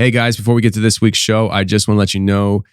Hey guys, before we get to this week's show, I just want to let you know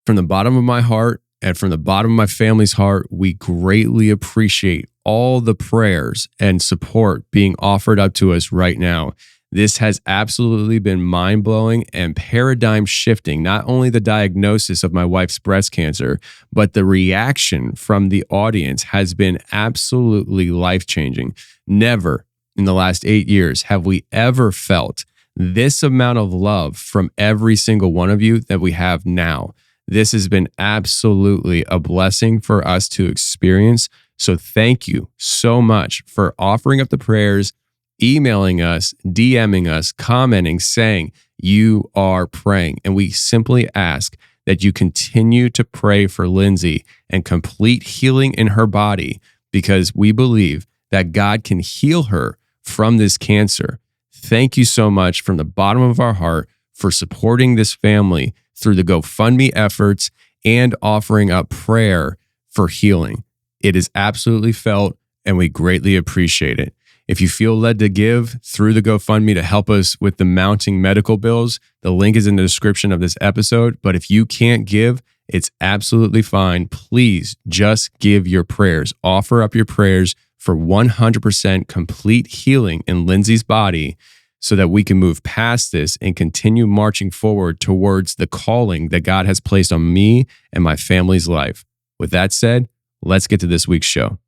from the bottom of my heart and from the bottom of my family's heart, we greatly appreciate all the prayers and support being offered up to us right now. This has absolutely been mind-blowing and paradigm shifting, not only the diagnosis of my wife's breast cancer, but the reaction from the audience has been absolutely life-changing. Never in the last 8 years have we ever felt this amount of love from every single one of you that we have now. This has been absolutely a blessing for us to experience. So thank you so much for offering up the prayers, emailing us, DMing us, commenting, saying you are praying. And we simply ask that you continue to pray for Lindsay and complete healing in her body, because we believe that God can heal her from this cancer. Thank you so much from the bottom of our heart for supporting this family through the GoFundMe efforts and offering up prayer for healing. It is absolutely felt, and we greatly appreciate it. If you feel led to give through the GoFundMe to help us with the mounting medical bills, the link is in the description of this episode. But if you can't give, it's absolutely fine. Please just give your prayers. Offer up your prayers for 100% complete healing in Lindsay's body so that we can move past this and continue marching forward towards the calling that God has placed on me and my family's life. With that said, let's get to this week's show.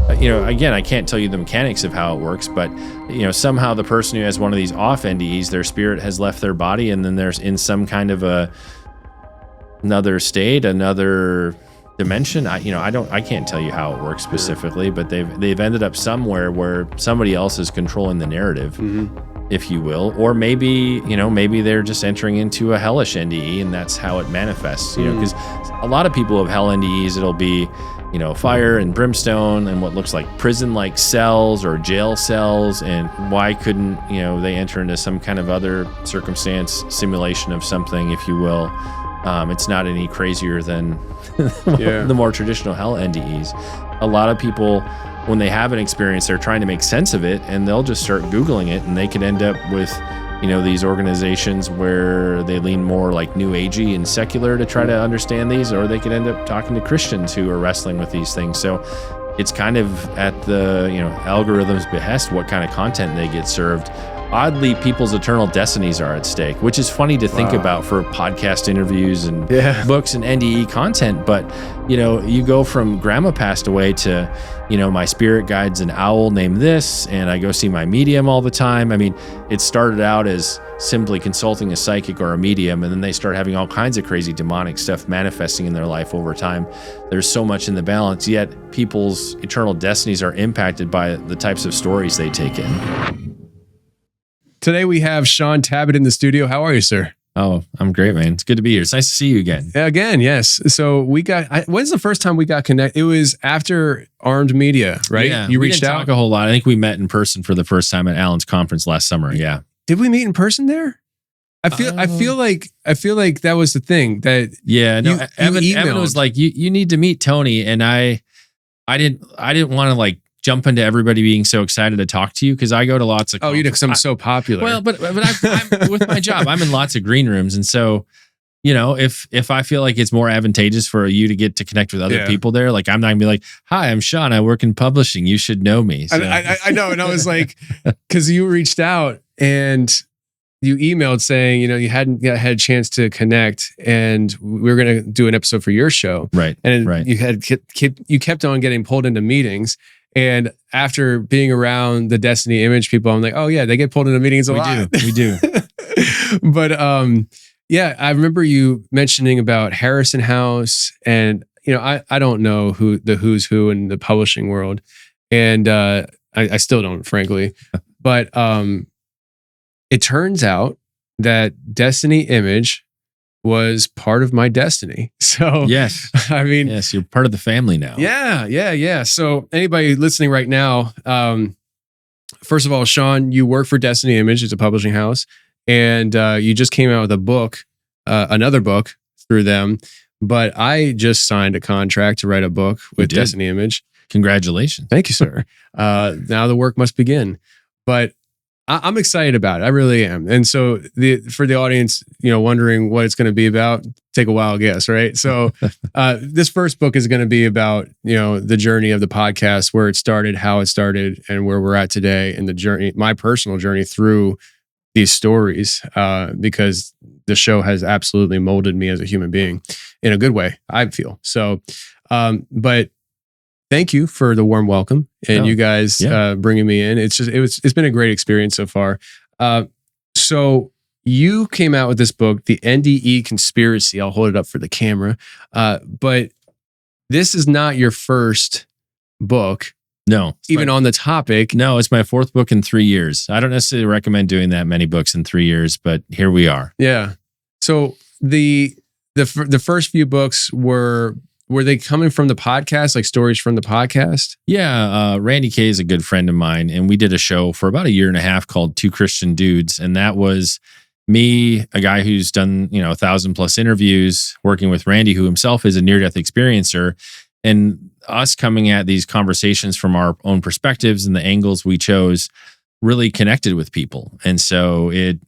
Again, I can't tell you the mechanics of how it works, but, somehow the person who has one of these off NDEs, their spirit has left their body, and then there's in some kind of another state, another dimension. I can't tell you how it works specifically, but they've ended up somewhere where somebody else is controlling the narrative, if you will, or maybe they're just entering into a hellish NDE, and that's how it manifests. Because a lot of people have hell NDEs, it'll be fire and brimstone and what looks like prison-like cells or jail cells. And why couldn't, they enter into some kind of other circumstance, simulation of something, if you will. It's not any crazier than the more traditional hell NDEs. A lot of people, when they have an experience, they're trying to make sense of it, and they'll just start Googling it, and they could end up with these organizations where they lean more like new agey and secular to try to understand these, or they could end up talking to Christians who are wrestling with these things. So it's kind of at the algorithm's behest what kind of content they get served. Oddly, people's eternal destinies are at stake, which is funny to think about for podcast interviews and books and NDE content. But, you go from grandma passed away to, my spirit guide's an owl named this, and I go see my medium all the time. I mean, it started out as simply consulting a psychic or a medium, and then they start having all kinds of crazy demonic stuff manifesting in their life over time. There's so much in the balance, yet people's eternal destinies are impacted by the types of stories they take in. Today we have Sean Tabid in the studio. How are you, sir? Oh, I'm great, man. It's good to be here. It's nice to see you again. Again, yes. So when's the first time we got connected? It was after Armed Media, right? Yeah, you we reached didn't out talk a whole lot. I think we met in person for the first time at Alan's conference last summer. Yeah. Did we meet in person there? I feel like that was the thing that. Yeah. No. Evan was like, you need to meet Tony, and I didn't want to jump into everybody being so excited to talk to you, because I go to lots of because I'm so popular. Well, but I'm with my job, I'm in lots of green rooms, and so if I feel like it's more advantageous for you to get to connect with other people there, I'm not gonna be like, hi, I'm Shaun, I work in publishing, you should know me. So. I know, and I was like, because you reached out and you emailed saying you hadn't yet had a chance to connect, and we were going to do an episode for your show, right? And right. you kept on getting pulled into meetings. And after being around the Destiny Image people, I'm like, oh yeah, they get pulled into meetings a lot. We do. But I remember you mentioning about Harrison House, and I don't know who's who in the publishing world, and I still don't, frankly. But it turns out that Destiny Image was part of my destiny. So yes, I mean, yes, you're part of the family now. Yeah. So anybody listening right now, first of all, Shaun, you work for Destiny Image. It's a publishing house, and you just came out with a book, another book through them. But I just signed a contract to write a book with Destiny Image. Congratulations. Thank you, sir. Now the work must begin. But I'm excited about it. I really am. And so for the audience, wondering what it's going to be about, take a wild guess, right? So this first book is going to be about, the journey of the podcast, where it started, how it started, and where we're at today, and the journey, my personal journey through these stories, because the show has absolutely molded me as a human being in a good way, I feel. So, but thank you for the warm welcome and you guys bringing me in. It's been a great experience so far. So you came out with this book, the NDE Conspiracy. I'll hold it up for the camera. But this is not your first book. No. Even on the topic. No, it's my fourth book in 3 years. I don't necessarily recommend doing that many books in 3 years, but here we are. Yeah. So the first few books were they coming from the podcast, like stories from the podcast? Yeah. Randy Kay is a good friend of mine, and we did a show for about 1.5 years called Two Christian Dudes. And that was me, a guy who's done, 1,000+ interviews, working with Randy, who himself is a near-death experiencer, and us coming at these conversations from our own perspectives and the angles we chose really connected with people. And so it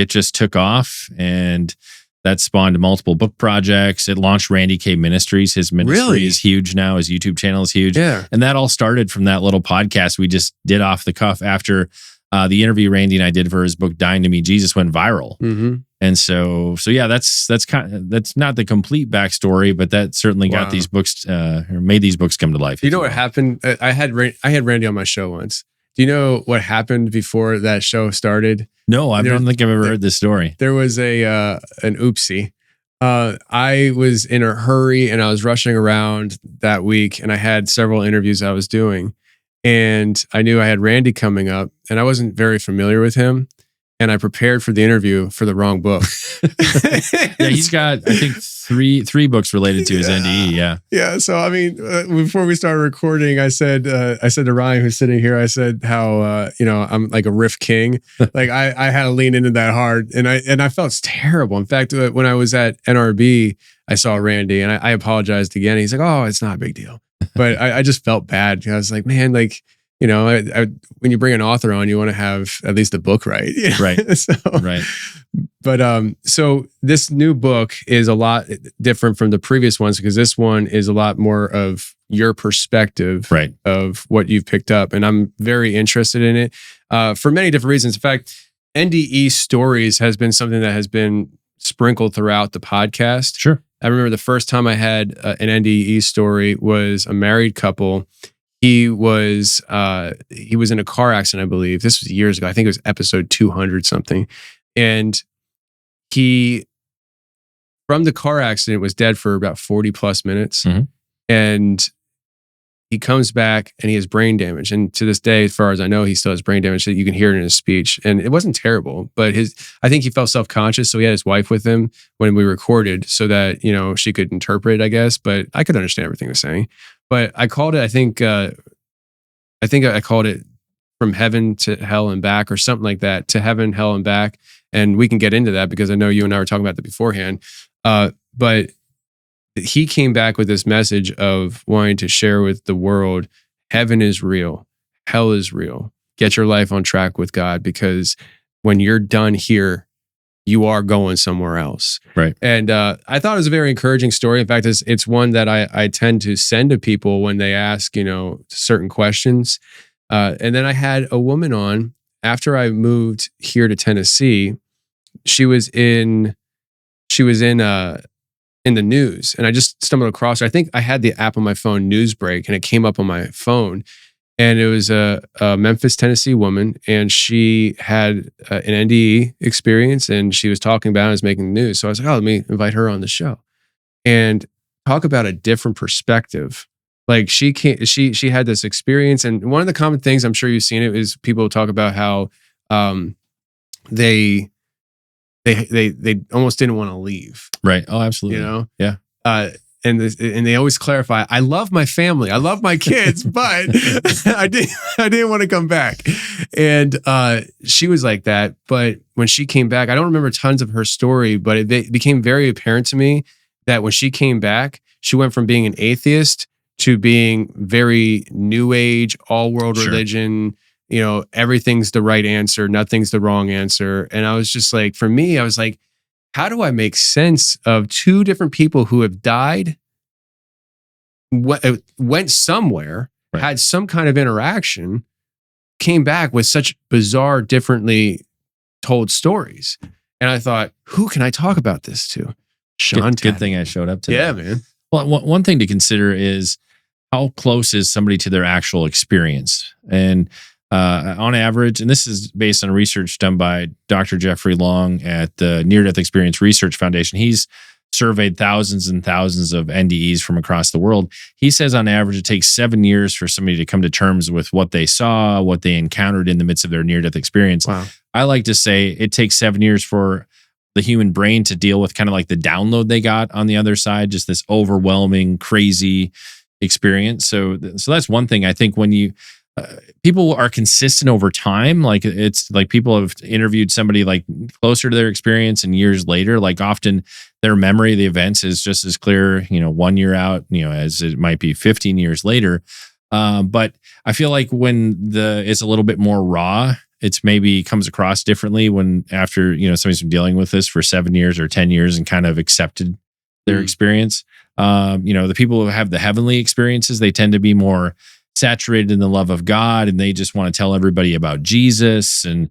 just took off, and that spawned multiple book projects. It launched Randy Kay Ministries. His ministry is huge now. His YouTube channel is huge. Yeah. And that all started from that little podcast we just did off the cuff after the interview Randy and I did for his book, Dying to Meet Jesus, went viral. Mm-hmm. And so yeah, that's not the complete backstory, but that certainly got these books, or made these books come to life. You know what happened? I had Randy on my show once. Do you know what happened before that show started? No, I don't think I've ever heard this story. There was an oopsie. I was in a hurry and I was rushing around that week, and I had several interviews I was doing, and I knew I had Randy coming up, and I wasn't very familiar with him. And I prepared for the interview for the wrong book. Yeah, he's got, I think, three books related to his NDE. Yeah. Yeah. So, I mean, before we started recording, I said to Ryan, who's sitting here, I said how, I'm like a riff king. Like I had to lean into that hard, and I felt terrible. In fact, when I was at NRB, I saw Randy, and I apologized again. He's like, "Oh, it's not a big deal." But I just felt bad. I was like, man, like, when you bring an author on, you want to have at least the book right. Right. Right. But so this new book is a lot different from the previous ones, because this one is a lot more of your perspective of what you've picked up. And I'm very interested in it for many different reasons. In fact, NDE stories has been something that has been sprinkled throughout the podcast. Sure. I remember the first time I had an NDE story was a married couple. He was in a car accident, I believe. This was years ago. I think it was episode 200 something. And he, from the car accident, was dead for about 40 plus minutes. Mm-hmm. And he comes back and he has brain damage. And to this day, as far as I know, he still has brain damage. So you can hear it in his speech. And it wasn't terrible, but I think he felt self-conscious. So he had his wife with him when we recorded, so that, she could interpret, I guess. But I could understand everything he was saying. But I called it, I think I called it From Heaven to Hell and Back, or something like that. To Heaven, Hell, and Back. And we can get into that, because I know you and I were talking about that beforehand. But he came back with this message of wanting to share with the world, heaven is real, hell is real. Get your life on track with God, because when you're done here, you are going somewhere else. Right. And I thought it was a very encouraging story. In fact, it's one that I tend to send to people when they ask, certain questions. And then I had a woman on after I moved here to Tennessee. She was in the news, and I just stumbled across her. I think I had the app on my phone, Newsbreak, and it came up on my phone. And it was a Memphis, Tennessee woman, and she had an NDE experience, and she was talking about it, was making the news. So I was like, oh, let me invite her on the show and talk about a different perspective. Like she had this experience, and one of the common things, I'm sure you've seen it, is people talk about how they almost didn't want to leave. Right. Oh, absolutely. Yeah. And they always clarify, I love my family, I love my kids, but I didn't want to come back. And she was like that. But when she came back, I don't remember tons of her story, but it became very apparent to me that when she came back, she went from being an atheist to being very new age, all world religion, everything's the right answer, nothing's the wrong answer. And I was just like, for me, I was like, how do I make sense of two different people who have died, went somewhere, Right. had some kind of interaction, came back with such bizarre, differently told stories? And I thought, who can I talk about this to? Sean Tabid. Good thing I showed up today. Yeah, man. Well, one thing to consider is how close is somebody to their actual experience. And on average, and this is based on research done by Dr. Jeffrey Long at the Near-Death Experience Research Foundation. He's surveyed thousands and thousands of NDEs from across the world. He says on average, it takes 7 years for somebody to come to terms with what they saw, what they encountered in the midst of their near-death experience. Wow. I like to say it takes 7 years for the human brain to deal with kind of like the download they got on the other side, just this overwhelming, crazy experience. So that's one thing. I think when you people are consistent over time, like it's like people have interviewed somebody like closer to their experience and years later, like often their memory of the events is just as clear, 1 year out, as it might be 15 years later. But I feel like when it's a little bit more raw, it's maybe comes across differently when after, somebody's been dealing with this for 7 years or 10 years and kind of accepted their experience. The people who have the heavenly experiences, they tend to be more saturated in the love of God, and they just want to tell everybody about Jesus, and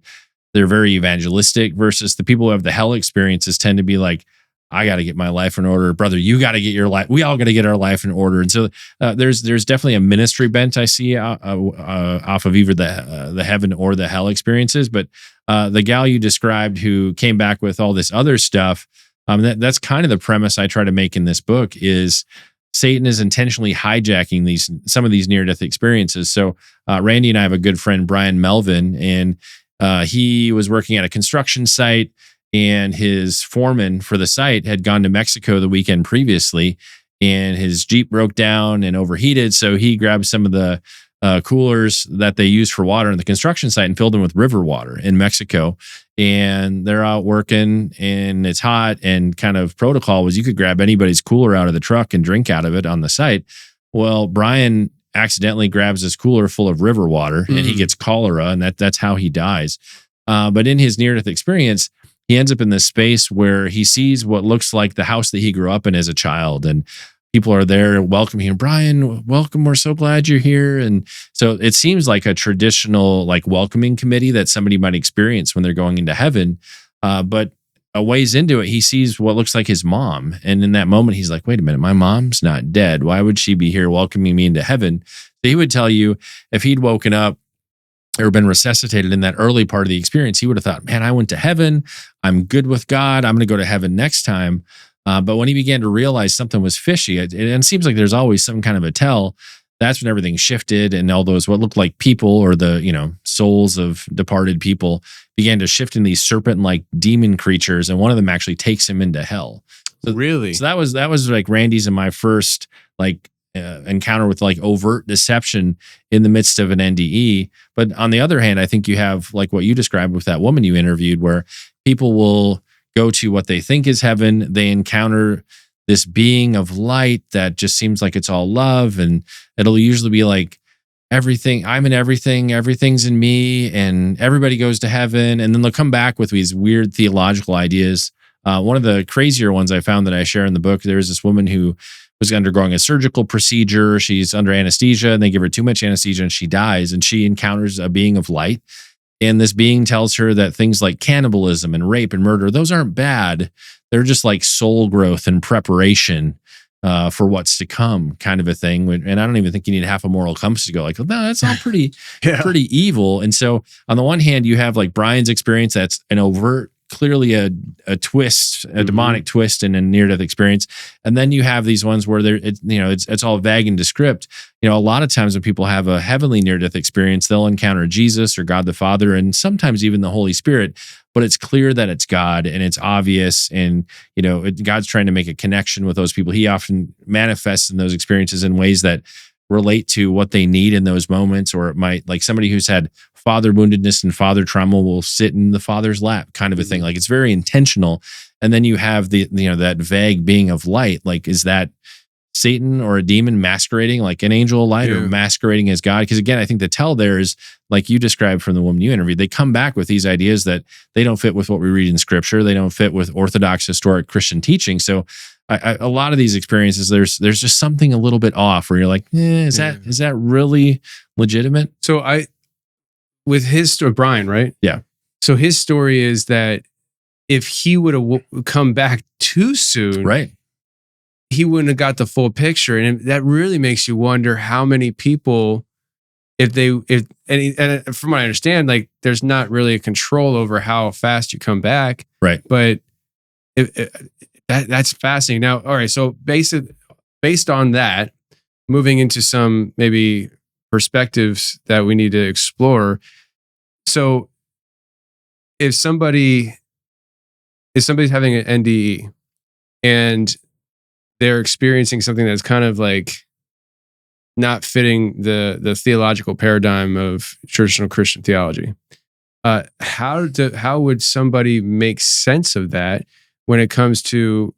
they're very evangelistic, versus the people who have the hell experiences tend to be like, I got to get my life in order, brother. You got to get your life. We all got to get our life in order. And so there's definitely a ministry bent I see off of either the heaven or the hell experiences. But the gal you described who came back with all this other stuff, that's kind of the premise I try to make in this book is Satan is intentionally hijacking some of these near-death experiences. So Randy and I have a good friend, Brian Melvin, and he was working at a construction site, and his foreman for the site had gone to Mexico the weekend previously, and his Jeep broke down and overheated. So he grabbed some of the coolers that they use for water in the construction site and filled them with river water in Mexico. And they're out working and it's hot, and kind of protocol was you could grab anybody's cooler out of the truck and drink out of it on the site. Well, Brian accidentally grabs this cooler full of river water and he gets cholera, and that's how he dies. But in his near-death experience, he ends up in this space where he sees what looks like the house that he grew up in as a child, and people are there welcoming him. Brian, welcome. We're so glad you're here. And so it seems like a traditional like welcoming committee that somebody might experience when they're going into heaven. But a ways into it, he sees what looks like his mom. And in that moment, he's like, wait a minute, my mom's not dead. Why would she be here welcoming me into heaven? So he would tell you if he'd woken up or been resuscitated in that early part of the experience, he would have thought, man, I went to heaven. I'm good with God. I'm going to go to heaven next time. But when he began to realize something was fishy, and it seems like there's always some kind of a tell, that's when everything shifted, and all those what looked like people or the souls of departed people began to shift in these serpent-like demon creatures, and one of them actually takes him into hell. So, really? So that was like Randy's and my first encounter with like overt deception in the midst of an NDE. But on the other hand, I think you have like what you described with that woman you interviewed, where people will go to what they think is heaven. They encounter this being of light that just seems like it's all love. And it'll usually be like, everything, I'm in everything, everything's in me, and everybody goes to heaven. And then they'll come back with these weird theological ideas. One of the crazier ones I found that I share in the book, there's this woman who was undergoing a surgical procedure. She's under anesthesia, and they give her too much anesthesia and she dies, and she encounters a being of light. And this being tells her that things like cannibalism and rape and murder, those aren't bad. They're just like soul growth and preparation for what's to come, kind of a thing. And I don't even think you need half a moral compass to go like, no, that's all pretty, pretty evil. And so on the one hand, you have like Brian's experience, that's an overt, clearly a twist, a demonic twist in a near-death experience. And then you have these ones where it's all vague and descript. A lot of times when people have a heavenly near-death experience, they'll encounter Jesus or God the Father, and sometimes even the Holy Spirit, but it's clear that it's God and it's obvious. And, God's trying to make a connection with those people. He often manifests in those experiences in ways that relate to what they need in those moments. Or it might, like somebody who's had father woundedness and father trauma will sit in the father's lap, kind of a thing. Like it's very intentional. And then you have that vague being of light. Like, is that Satan or a demon masquerading like an angel of light or masquerading as God. Because again, I think the tell there is, like you described from the woman you interviewed, they come back with these ideas that they don't fit with what we read in scripture. They don't fit with Orthodox historic Christian teaching. So a lot of these experiences, there's just something a little bit off where you're like, is that really legitimate? So with his story, Brian, right? Yeah. So his story is that if he would have come back too soon, right, he wouldn't have got the full picture. And that really makes you wonder how many people, and from what I understand, like there's not really a control over how fast you come back. Right. But that's fascinating. Now, all right. So based on that, moving into some maybe perspectives that we need to explore. So if somebody's having an NDE and they're experiencing something that's kind of like not fitting the theological paradigm of traditional Christian theology, how would somebody make sense of that when it comes to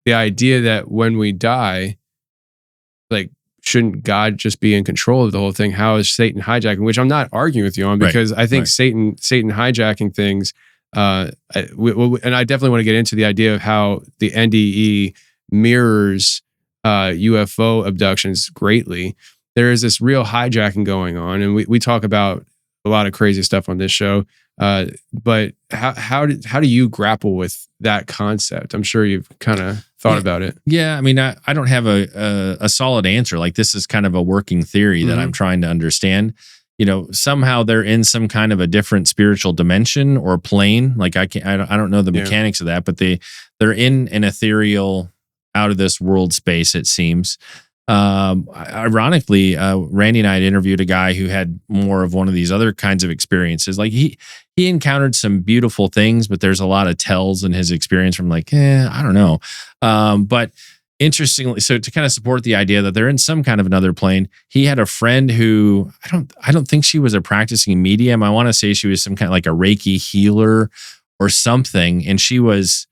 the idea that when we die, like, shouldn't God just be in control of the whole thing? How is Satan hijacking? Which I'm not arguing with you on, because I think Satan hijacking things, and I definitely want to get into the idea of how the NDE mirrors UFO abductions greatly. There is this real hijacking going on, and we talk about a lot of crazy stuff on this show. But how do you grapple with that concept? I'm sure you've kind of thought about it. Yeah, I mean, I don't have a solid answer. Like, this is kind of a working theory that I'm trying to understand. You know, somehow they're in some kind of a different spiritual dimension or plane. Like, I don't know the mechanics of that, but they're in an ethereal, out of this world space, it seems. Ironically, Randy and I had interviewed a guy who had more of one of these other kinds of experiences. Like, he encountered some beautiful things, but there's a lot of tells in his experience from like, I don't know. But interestingly, so to kind of support the idea that they're in some kind of another plane, he had a friend who I don't think she was a practicing medium. I want to say she was some kind of like a Reiki healer or something, and she was,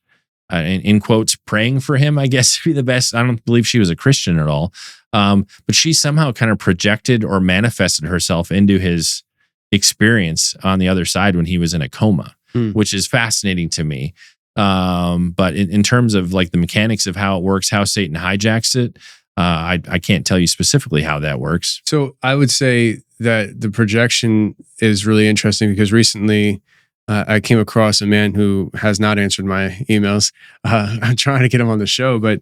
in quotes, praying for him, I guess, to be the best. I don't believe she was a Christian at all. But she somehow kind of projected or manifested herself into his experience on the other side when he was in a coma, which is fascinating to me. But in terms of like the mechanics of how it works, how Satan hijacks it, I can't tell you specifically how that works. So I would say that the projection is really interesting because recently I came across a man who has not answered my emails. I'm trying to get him on the show, but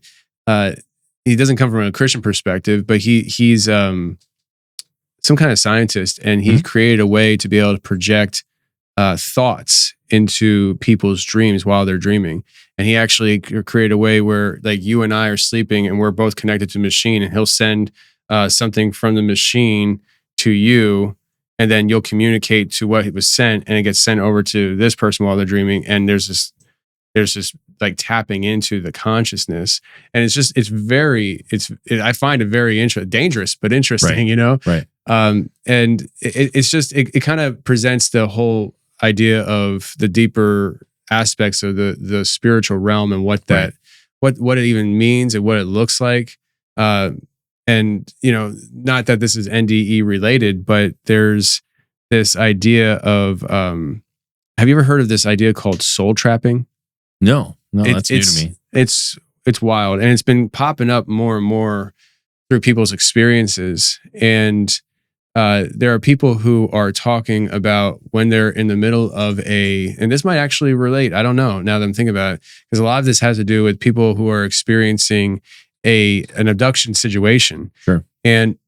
he doesn't come from a Christian perspective, but he's some kind of scientist, and he created a way to be able to project thoughts into people's dreams while they're dreaming. And he actually created a way where, like, you and I are sleeping and we're both connected to the machine, and he'll send something from the machine to you, and then you'll communicate to what it was sent, and it gets sent over to this person while they're dreaming. And there's this like tapping into the consciousness. And I find it very dangerous, but interesting, you know? Right. And it kind of presents the whole idea of the deeper aspects of the spiritual realm and what it even means and what it looks like. And, you know, not that this is NDE related, but there's this idea of, have you ever heard of this idea called soul trapping? No, that's new to me. It's wild. And it's been popping up more and more through people's experiences. And there are people who are talking about when they're in the middle of and this might actually relate, I don't know, now that I'm thinking about it, because a lot of this has to do with people who are experiencing an abduction situation. Sure. And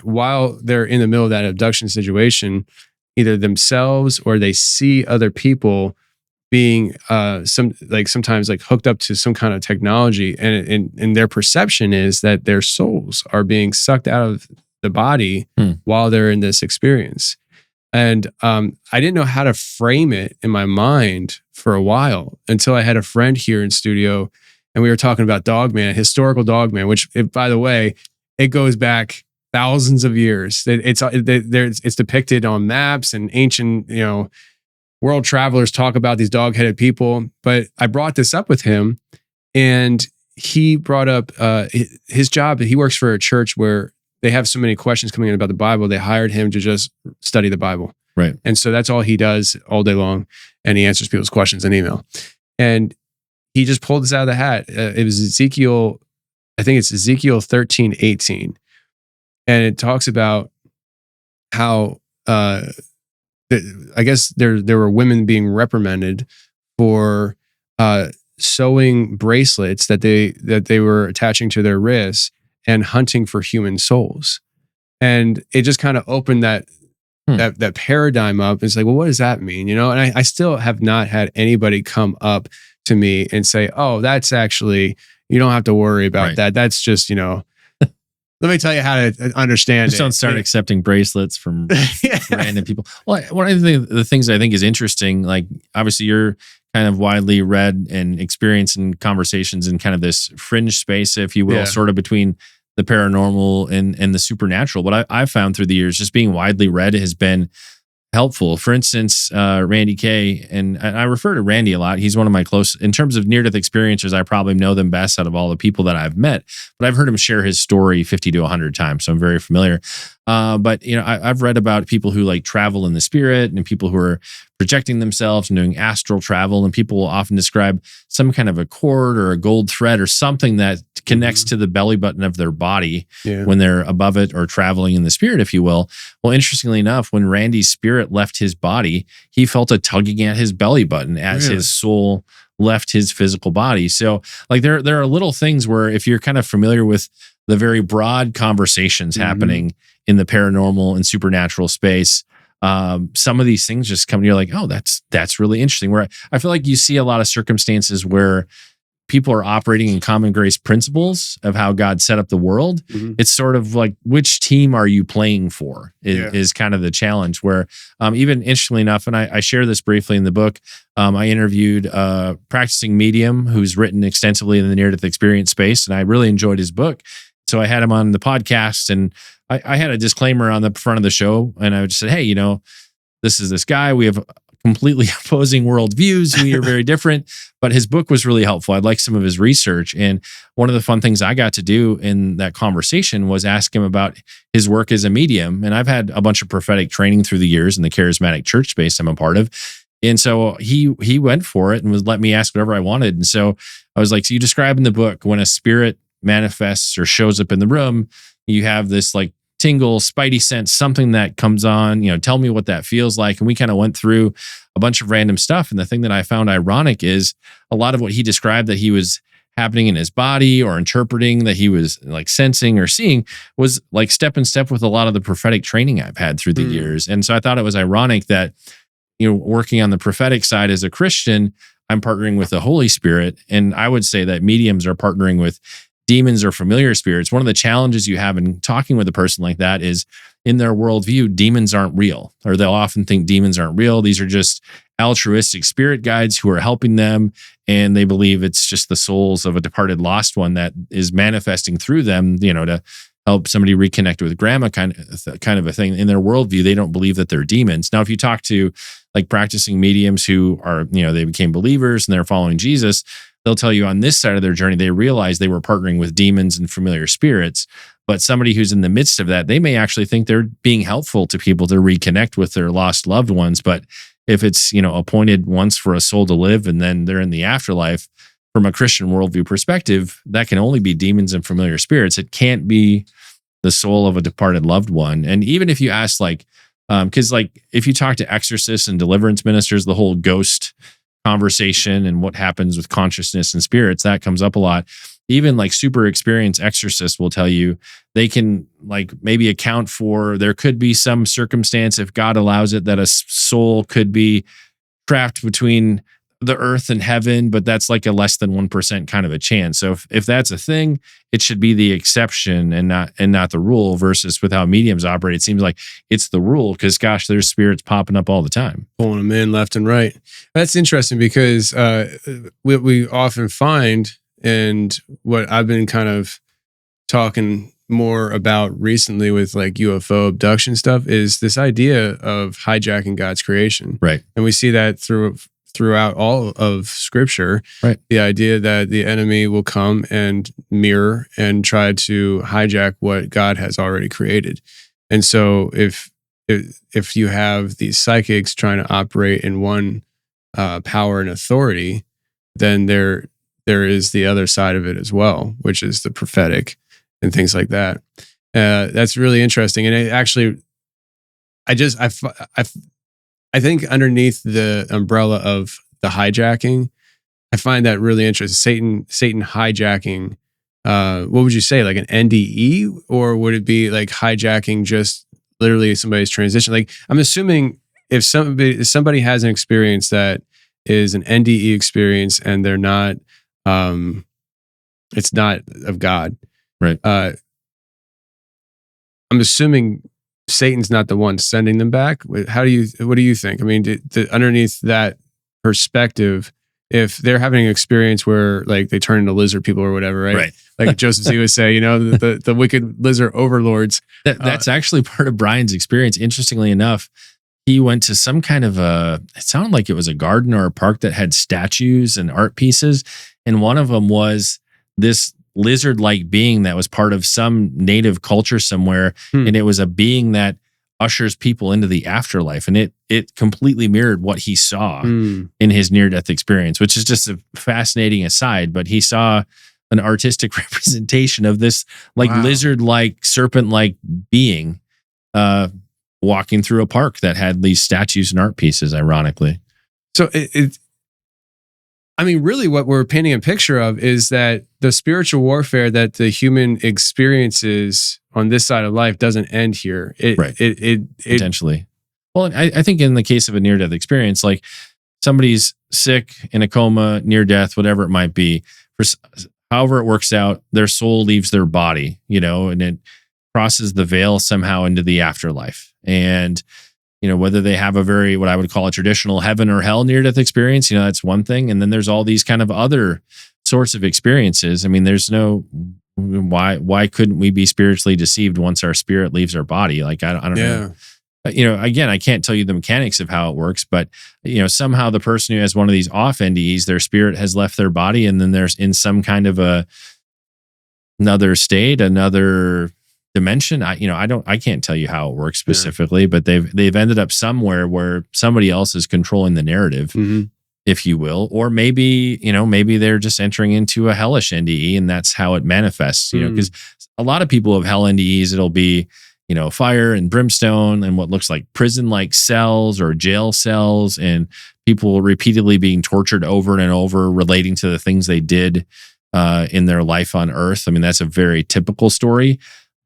while they're in the middle of that abduction situation, either themselves or they see other people being sometimes like hooked up to some kind of technology, and their perception is that their souls are being sucked out of the body while they're in this experience. And I didn't know how to frame it in my mind for a while until I had a friend here in studio, and we were talking about Dogman, historical Dogman, which, by the way, it goes back thousands of years. It's depicted on maps, and ancient, you know, world travelers talk about these dog-headed people. But I brought this up with him, and he brought up his job. He works for a church where they have so many questions coming in about the Bible. They hired him to just study the Bible. Right. And so that's all he does all day long. And he answers people's questions in email. And he just pulled this out of the hat. It was Ezekiel, I think it's Ezekiel 13:18. And it talks about how, I guess there were women being reprimanded for sewing bracelets that they were attaching to their wrists and hunting for human souls. And it just kind of opened that paradigm up. It's like, well, what does that mean? And I still have not had anybody come up to me and say, oh, that's actually, you don't have to worry about that. That's just, let me tell you how to understand Just don't start accepting bracelets from random people. Well, one of the things I think is interesting, like obviously you're kind of widely read and experienced in conversations in kind of this fringe space, if you will, sort of between the paranormal and the supernatural. What I've found through the years, just being widely read has been helpful. For instance, Randy Kay, and I refer to Randy a lot. He's one of my close, in terms of near-death experiences, I probably know them best out of all the people that I've met, but I've heard him share his story 50 to 100 times, so I'm very familiar. But I've read about people who like travel in the spirit and people who are projecting themselves and doing astral travel, and people will often describe some kind of a cord or a gold thread or something that connects to the belly button of their body when they're above it or traveling in the spirit, if you will. Well, interestingly enough, when Randy's spirit left his body, he felt a tugging at his belly button as his soul left his physical body. So like there are little things where if you're kind of familiar with the very broad conversations happening in the paranormal and supernatural space, some of these things just come to you like, oh, that's really interesting. Where I feel like you see a lot of circumstances where people are operating in common grace principles of how God set up the world. It's sort of like, which team are you playing for is kind of the challenge where even interestingly enough, and I share this briefly in the book, I interviewed a practicing medium who's written extensively in the near-death experience space, and I really enjoyed his book. So I had him on the podcast, and I had a disclaimer on the front of the show, and I just said, hey, this is this guy. We have completely opposing worldviews. We are very different, but his book was really helpful. I liked some of his research. And one of the fun things I got to do in that conversation was ask him about his work as a medium. And I've had a bunch of prophetic training through the years in the charismatic church space I'm a part of. And so he went for it and was let me ask whatever I wanted. And so I was like, so you describe in the book when a spirit manifests or shows up in the room, you have this like tingle, spidey sense, something that comes on, tell me what that feels like. And we kind of went through a bunch of random stuff. And the thing that I found ironic is a lot of what he described that he was happening in his body or interpreting that he was like sensing or seeing was like step in step with a lot of the prophetic training I've had through the years. And so I thought it was ironic that, working on the prophetic side as a Christian, I'm partnering with the Holy Spirit. And I would say that mediums are partnering with demons or familiar spirits. One of the challenges you have in talking with a person like that is in their worldview, demons aren't real, or they'll often think demons aren't real. These are just altruistic spirit guides who are helping them. And they believe it's just the souls of a departed lost one that is manifesting through them, to help somebody reconnect with grandma kind of a thing. In their worldview, they don't believe that they're demons. Now, if you talk to like practicing mediums who are, they became believers and they're following Jesus, they'll tell you on this side of their journey, they realized they were partnering with demons and familiar spirits. But somebody who's in the midst of that, they may actually think they're being helpful to people to reconnect with their lost loved ones. But if it's, appointed once for a soul to live and then they're in the afterlife, from a Christian worldview perspective, that can only be demons and familiar spirits. It can't be the soul of a departed loved one. And even if you ask because if you talk to exorcists and deliverance ministers, the whole ghost conversation and what happens with consciousness and spirits, that comes up a lot. Even like super experienced exorcists will tell you they can like maybe account for, there could be some circumstance, if God allows it, that a soul could be trapped between the earth and heaven, but that's like a less than 1% kind of a chance. So if that's a thing, it should be the exception and not the rule, versus with how mediums operate. It seems like it's the rule because gosh, there's spirits popping up all the time. Pulling them in left and right. That's interesting because what we often find, and what I've been kind of talking more about recently with like UFO abduction stuff, is this idea of hijacking God's creation. Right. And we see that through throughout all of Scripture. Right. The idea that the enemy will come and mirror and try to hijack what God has already created. And so if you have these psychics trying to operate in one power and authority, then there is the other side of it as well, which is the prophetic and things like that. That's really interesting. And it actually, I think underneath the umbrella of the hijacking, I find that really interesting. Satan hijacking. What would you say, like an NDE, or would it be like hijacking just literally somebody's transition? Like, I'm assuming if somebody has an experience that is an NDE experience and they're not, it's not of God, right? I'm assuming Satan's not the one sending them back. What do you think? I mean, underneath that perspective, if they're having an experience where like they turn into lizard people or whatever, right? Like Joseph Z would say, the wicked lizard overlords. That's actually part of Brian's experience. Interestingly enough, he went to some kind of it sounded like it was a garden or a park that had statues and art pieces. And one of them was this lizard-like being that was part of some native culture somewhere. And it was a being that ushers people into the afterlife. And it completely mirrored what he saw in his near-death experience, which is just a fascinating aside. But he saw an artistic representation of this lizard-like, serpent-like being walking through a park that had these statues and art pieces, ironically. So I mean, really what we're painting a picture of is that the spiritual warfare that the human experiences on this side of life doesn't end here. Potentially. Well, I think in the case of a near-death experience, like somebody's sick, in a coma, near death, whatever it might be, however it works out, their soul leaves their body, and it crosses the veil somehow into the afterlife. And whether they have a very, what I would call a traditional heaven or hell near-death experience, that's one thing. And then there's all these kind of other sorts of experiences. I mean, there's no, why couldn't we be spiritually deceived once our spirit leaves our body? Like, I don't know. Again, I can't tell you the mechanics of how it works, but, somehow the person who has one of these off NDEs, their spirit has left their body, and then there's in some kind of another state, another dimension. I can't tell you how it works specifically, but they've ended up somewhere where somebody else is controlling the narrative, if you will, or maybe they're just entering into a hellish NDE, and that's how it manifests. Because a lot of people have hell NDEs, it'll be fire and brimstone and what looks like prison-like cells or jail cells, and people repeatedly being tortured over and over, relating to the things they did in their life on Earth. I mean, that's a very typical story.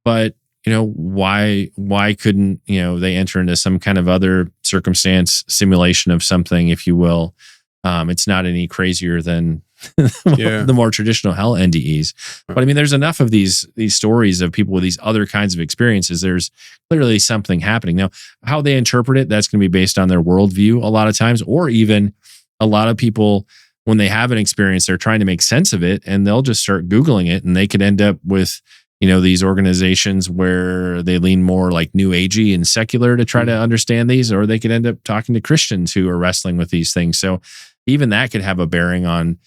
But, why couldn't, they enter into some kind of other circumstance, simulation of something, if you will? It's not any crazier than the more traditional hell NDEs. But I mean, there's enough of these stories of people with these other kinds of experiences. There's clearly something happening. Now, how they interpret it, that's going to be based on their worldview a lot of times, or even a lot of people, when they have an experience, they're trying to make sense of it, and they'll just start Googling it, and they could end up with these organizations where they lean more like New Agey and secular to try to understand these, or they could end up talking to Christians who are wrestling with these things. So even that could have a bearing on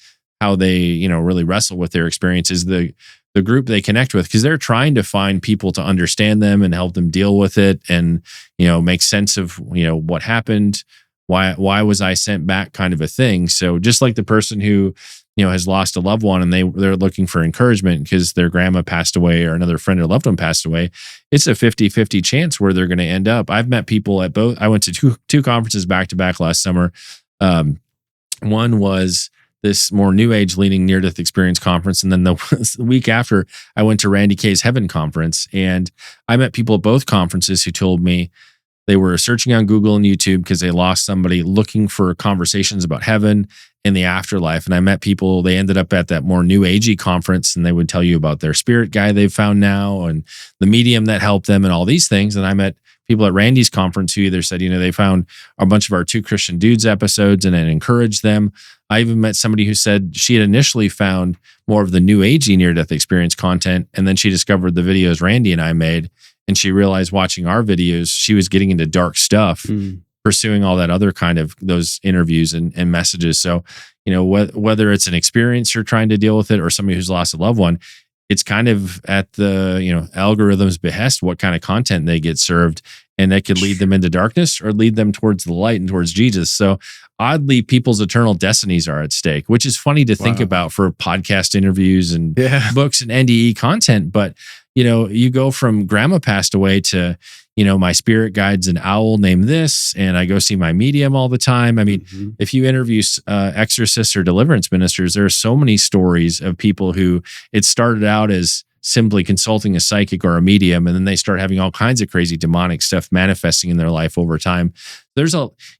how they, really wrestle with their experiences, the group they connect with, because they're trying to find people to understand them and help them deal with it and, make sense of, what happened, why was I sent back, kind of a thing. So just like the person who, has lost a loved one and they're looking for encouragement because their grandma passed away or another friend or loved one passed away, it's a 50-50 chance where they're going to end up. I've met people at both. I went to two conferences back to back last summer. One was this more new age leaning near-death experience conference. And then the week after, I went to Randy Kay's Heaven conference. And I met people at both conferences who told me they were searching on Google and YouTube because they lost somebody, looking for conversations about heaven and the afterlife. And I met people, they ended up at that more new agey conference, and they would tell you about their spirit guy they've found now and the medium that helped them and all these things. And I met people at Randy's conference who either said, they found a bunch of our Two Christian Dudes episodes and it encouraged them. I even met somebody who said she had initially found more of the new agey near-death experience content, and then she discovered the videos Randy and I made, and she realized watching our videos, she was getting into dark stuff pursuing all that other kind of those interviews and messages. So, whether it's an experience you're trying to deal with it or somebody who's lost a loved one, it's kind of at the, algorithm's behest, what kind of content they get served. And that could lead them into darkness or lead them towards the light and towards Jesus. So oddly, people's eternal destinies are at stake, which is funny to think about for podcast interviews and books and NDE content. But, you go from grandma passed away to, my spirit guide's an owl named this, and I go see my medium all the time. I mean, if you interview exorcists or deliverance ministers, there are so many stories of people who it started out as simply consulting a psychic or a medium, and then they start having all kinds of crazy demonic stuff manifesting in their life over time.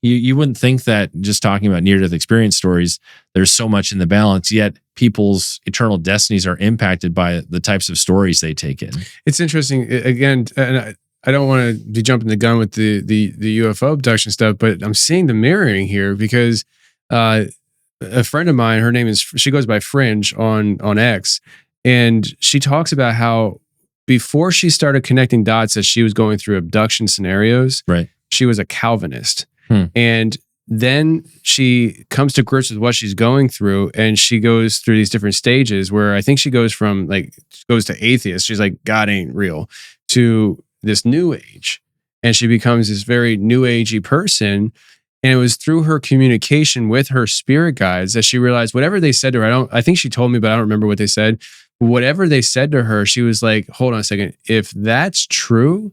You wouldn't think that just talking about near-death experience stories, there's so much in the balance, yet people's eternal destinies are impacted by the types of stories they take in. It's interesting. Again, and I don't want to be jumping the gun with the UFO abduction stuff, but I'm seeing the mirroring here because a friend of mine, she goes by Fringe on X, and she talks about how before she started connecting dots as she was going through abduction scenarios, right, she was a Calvinist. And then she comes to grips with what she's going through, and she goes through these different stages where I think she goes from goes to atheist. She's like, God ain't real, to this new age. And she becomes this very new agey person. And it was through her communication with her spirit guides that she realized whatever they said to her, I think she told me, but I don't remember what they said. Whatever they said to her, she was like, hold on a second. If that's true,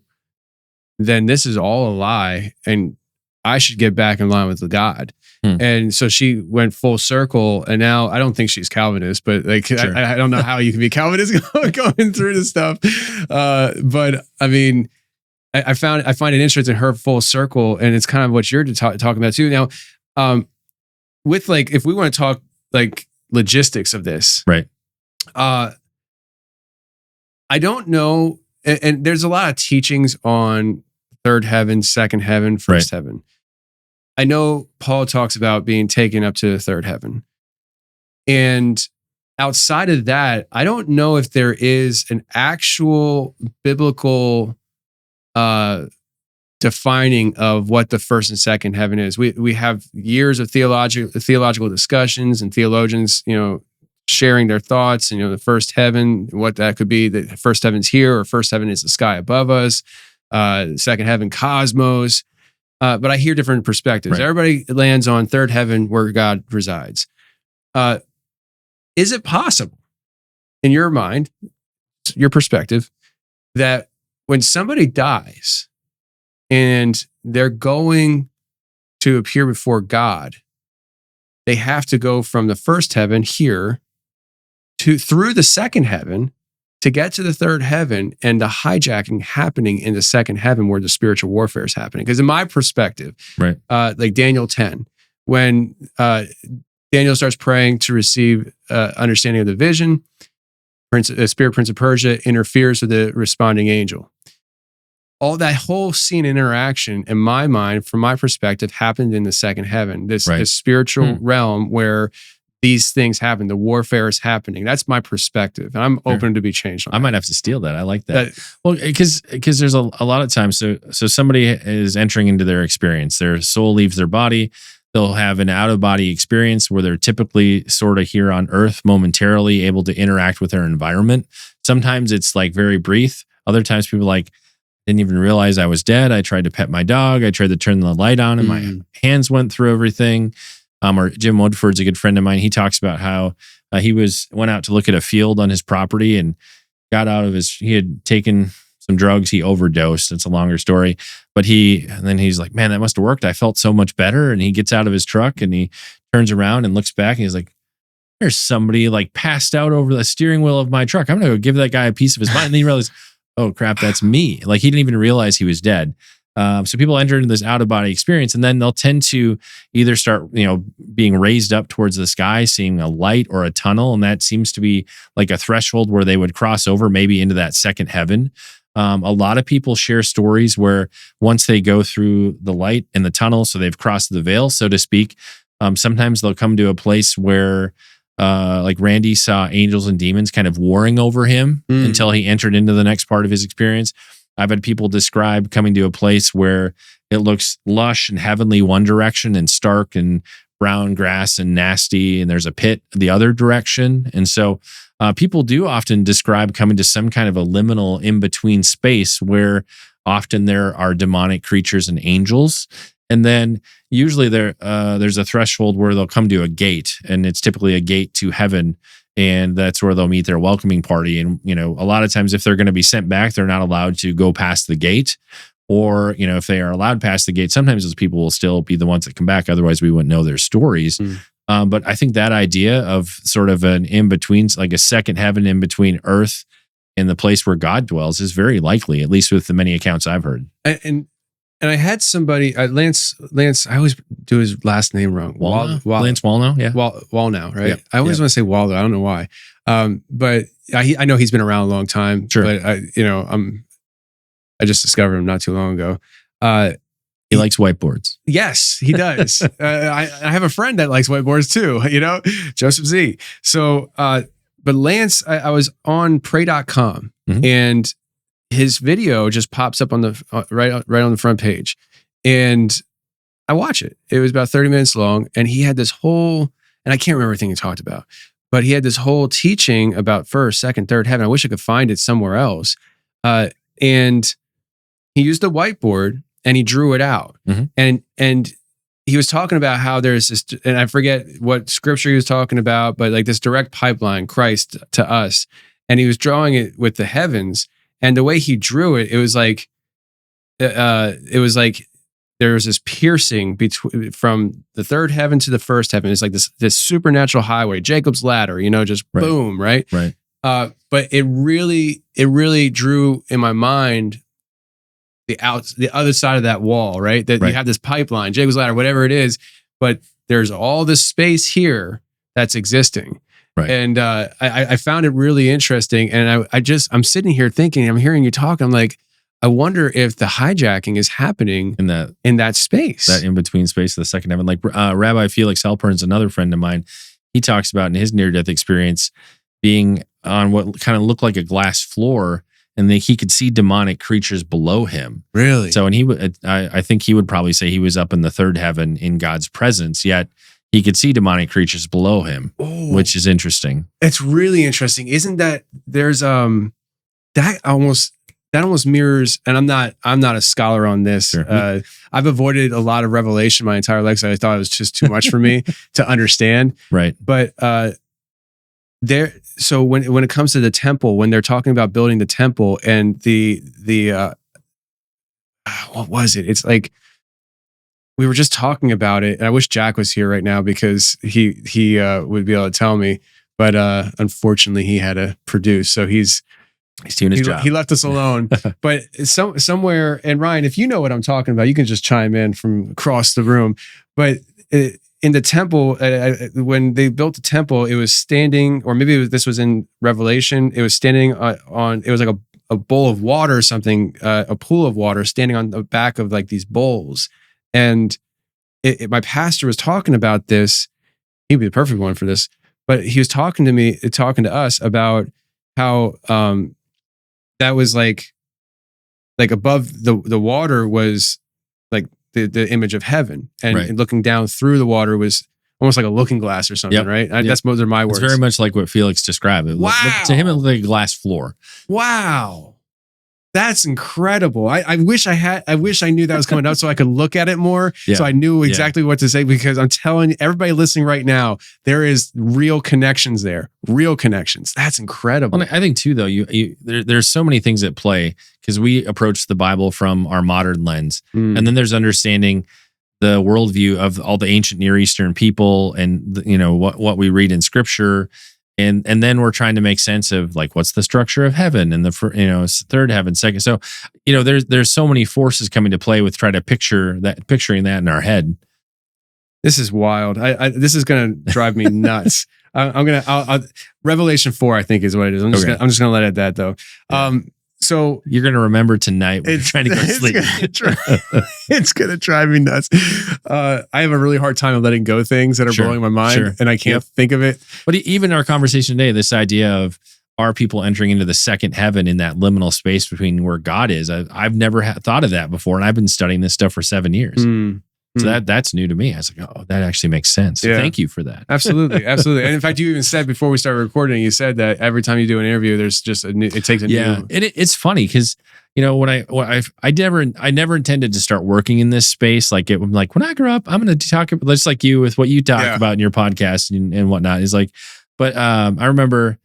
then this is all a lie. And I should get back in line with the God. And so she went full circle. And now I don't think she's Calvinist, but sure. I don't know how you can be Calvinist going through this stuff. But I mean, I find it interesting, her full circle, and it's kind of what you're talking about too. Now, with if we want to talk logistics of this, right? I don't know, and there's a lot of teachings on third heaven, second heaven, first heaven. I know Paul talks about being taken up to the third heaven, and outside of that, I don't know if there is an actual biblical defining of what the first and second heaven is. We have years of theological discussions and theologians, sharing their thoughts, and the first heaven, what that could be. The first heaven's here, or first heaven is the sky above us. Second heaven, cosmos. But I hear different perspectives. Right. Everybody lands on third heaven where God resides. Is it possible, in your mind, your perspective, that when somebody dies and they're going to appear before God, they have to go from the first heaven here through the second heaven to get to the third heaven, and the hijacking happening in the second heaven where the spiritual warfare is happening? Because in my perspective, right, like Daniel 10, when Daniel starts praying to receive understanding of the vision, Spirit Prince of Persia interferes with the responding angel. All that whole scene interaction, in my mind, from my perspective, happened in the second heaven, this spiritual realm where these things happen. The warfare is happening. That's my perspective. And I'm open to be changed on I might have to steal that. I like that. Well, because there's a lot of times, so somebody is entering into their experience. Their soul leaves their body. They'll have an out-of-body experience where they're typically sort of here on Earth, momentarily able to interact with their environment. Sometimes it's very brief. Other times people didn't even realize I was dead. I tried to pet my dog. I tried to turn the light on and my hands went through everything. Or Jim Woodford's a good friend of mine. He talks about how he went out to look at a field on his property and got out of he had taken some drugs. He overdosed. It's a longer story, but then he's like, man, that must have worked. I felt so much better. And he gets out of his truck and he turns around and looks back and he's like, there's somebody passed out over the steering wheel of my truck. I'm going to go give that guy a piece of his mind. And then he realized, oh crap, that's me. He didn't even realize he was dead. So people enter into this out-of-body experience, and then they'll tend to either start, being raised up towards the sky, seeing a light or a tunnel, and that seems to be a threshold where they would cross over maybe into that second heaven. A lot of people share stories where once they go through the light and the tunnel, so they've crossed the veil, so to speak, sometimes they'll come to a place where Randy saw angels and demons kind of warring over him until he entered into the next part of his experience. I've had people describe coming to a place where it looks lush and heavenly one direction and stark and brown grass and nasty, and there's a pit the other direction. And so people do often describe coming to some kind of a liminal in-between space where often there are demonic creatures and angels. And then usually there's a threshold where they'll come to a gate, and it's typically a gate to heaven. And that's where they'll meet their welcoming party. And, a lot of times if they're going to be sent back, they're not allowed to go past the gate. Or, if they are allowed past the gate, sometimes those people will still be the ones that come back. Otherwise, we wouldn't know their stories. But I think that idea of sort of an in-between, like a second heaven in between earth and the place where God dwells is very likely, at least with the many accounts I've heard. And I had somebody, Lance, I always do his last name wrong. Lance Wallnow, yeah. Wallnow, right? Yep. I always want to say Waldo. I don't know why. But I know he's been around a long time. Sure. But I just discovered him not too long ago. He likes whiteboards. Yes, he does. I have a friend that likes whiteboards too, Joseph Z. So, but Lance, I was on pray.com and his video just pops up on the right on the front page, and I watch it. It was about 30 minutes long, and he had this whole, and I can't remember everything he talked about, but he had this whole teaching about first, second, third heaven. I wish I could find it somewhere else. And he used a whiteboard and he drew it out, and he was talking about how there's this, and I forget what scripture he was talking about, but like this direct pipeline, Christ to us, and he was drawing it with the heavens. And the way he drew it, it was like there was this piercing between from the third heaven to the first heaven. It's like this supernatural highway, Jacob's ladder, just boom, right? Right. But it really drew in my mind the other side of that wall, right? That you have this pipeline, Jacob's ladder, whatever it is, but there's all this space here that's existing. Right. And I found it really interesting. And I'm sitting here thinking, I'm hearing you talk. I'm like, I wonder if the hijacking is happening in that space. That in-between space of the second heaven. Like Rabbi Felix Halpern's another friend of mine. He talks about in his near-death experience being on what kind of looked like a glass floor, and he could see demonic creatures below him. Really? So, and I think he would probably say he was up in the third heaven in God's presence, yet he could see demonic creatures below him, which is interesting. It's really interesting. Isn't that there's that almost mirrors, and I'm not a scholar on this. Sure. I've avoided a lot of revelation my entire life. So I thought it was just too much for me to understand. Right. But so when it comes to the temple, when they're talking about building the temple and the what was it? It's like, we were just talking about it, and I wish Jack was here right now because he would be able to tell me. But unfortunately, he had to produce, so he's doing his job. He left us alone. But somewhere, and Ryan, if you know what I'm talking about, you can just chime in from across the room. But in the temple, when they built the temple, it was standing, or maybe this was in Revelation. It was standing on. It was like a bowl of water or something, a pool of water, standing on the back of like these bowls. And my pastor was talking about this. He'd be the perfect one for this. But he was talking to us about how that was like above the water was like the image of heaven, and looking down through the water was almost like a looking glass or something, right? Those are my words. It's very much like what Felix described. To him, it looked like a glass floor. Wow. That's incredible. I wish I knew that was coming up so I could look at it more. Yeah. So I knew exactly what to say, because I'm telling you, everybody listening right now, there is real connections there. Real connections. That's incredible. Well, I think too, though, there's so many things at play, because we approach the Bible from our modern lens. And then there's understanding the worldview of all the ancient Near Eastern people, and what we read in Scripture. And then we're trying to make sense of like, what's the structure of heaven and the third heaven, second. So, there's so many forces coming to play with trying to picturing that in our head. This is wild. This is going to drive me nuts. I'll Revelation 4, I think, is what it is. I'm just going to let it at that, though. Yeah. So you're going to remember tonight when you're trying to go to sleep. It's going to drive me nuts. I have a really hard time of letting go things that are blowing my mind, and I can't think of it. But even our conversation today, this idea are people entering into the second heaven in that liminal space between where God is? I've never thought of that before, and I've been studying this stuff for 7 years. So that's new to me. I was like, oh, that actually makes sense. So thank you for that. Absolutely. And in fact, you even said before we started recording, you said that every time you do an interview, there's just it takes a new. And it's funny because when I never intended to start working in this space. Like when I grow up, I'm going to talk just like you with what you talk about in your podcast and whatnot. Is like, but I remember.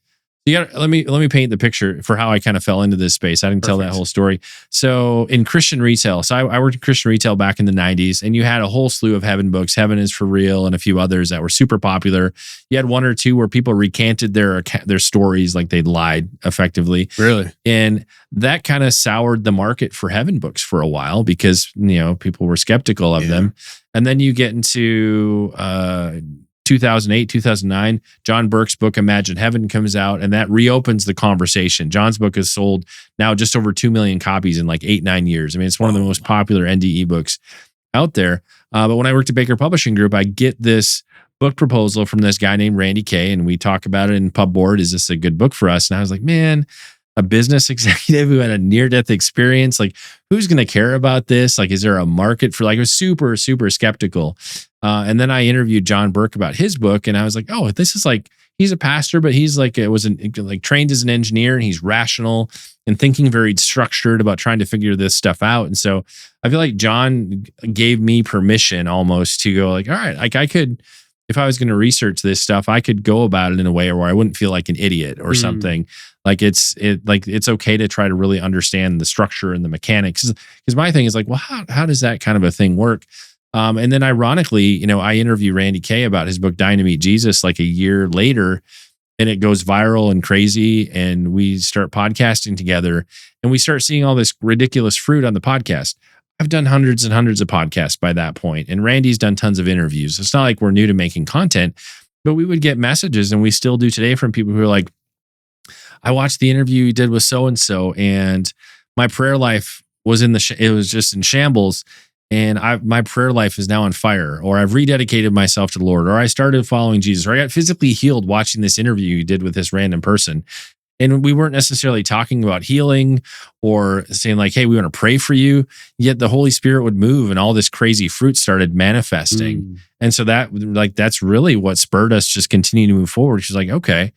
Let me paint the picture for how I kind of fell into this space. I didn't tell that whole story. So in Christian retail, I worked in Christian retail back in the 90s, and you had a whole slew of heaven books, Heaven is for Real, and a few others that were super popular. You had one or two where people recanted their stories, like they'd lied effectively. Really? And that kind of soured the market for heaven books for a while because, people were skeptical of them. And then you get into 2008, 2009, John Burke's book, Imagine Heaven, comes out, and that reopens the conversation. John's book has sold now just over 2 million copies in like 8-9 years. I mean, it's one of the most popular NDE books out there. But when I worked at Baker Publishing Group, I get this book proposal from this guy named Randy Kay, and we talk about it in Pub Board. Is this a good book for us? And I was like, man, a business executive who had a near-death experience, like, who's going to care about this? Like, is there a market for, like, I was super, super skeptical. And then I interviewed John Burke about his book, and I was like, oh, this is like, he's a pastor, but he's like, trained as an engineer, and he's rational and thinking very structured about trying to figure this stuff out. And so I feel like John gave me permission almost to go like, all right, like I could, if I was going to research this stuff, I could go about it in a way where I wouldn't feel like an idiot or something. Like it's okay to try to really understand the structure and the mechanics. Because my thing is like, well, how does that kind of a thing work? And then ironically, I interview Randy Kay about his book, Dying to Meet Jesus, like a year later, and it goes viral and crazy. And we start podcasting together, and we start seeing all this ridiculous fruit on the podcast. I've done hundreds and hundreds of podcasts by that point, and Randy's done tons of interviews. It's not like we're new to making content, but we would get messages, and we still do today, from people who are like, I watched the interview you did with so-and-so, and my prayer life was it was just in shambles, and my prayer life is now on fire, or I've rededicated myself to the Lord, or I started following Jesus, or I got physically healed watching this interview you did with this random person. And we weren't necessarily talking about healing or saying like, hey, we want to pray for you. Yet the Holy Spirit would move, and all this crazy fruit started manifesting. And so that's really what spurred us just continue to move forward. She's like, okay,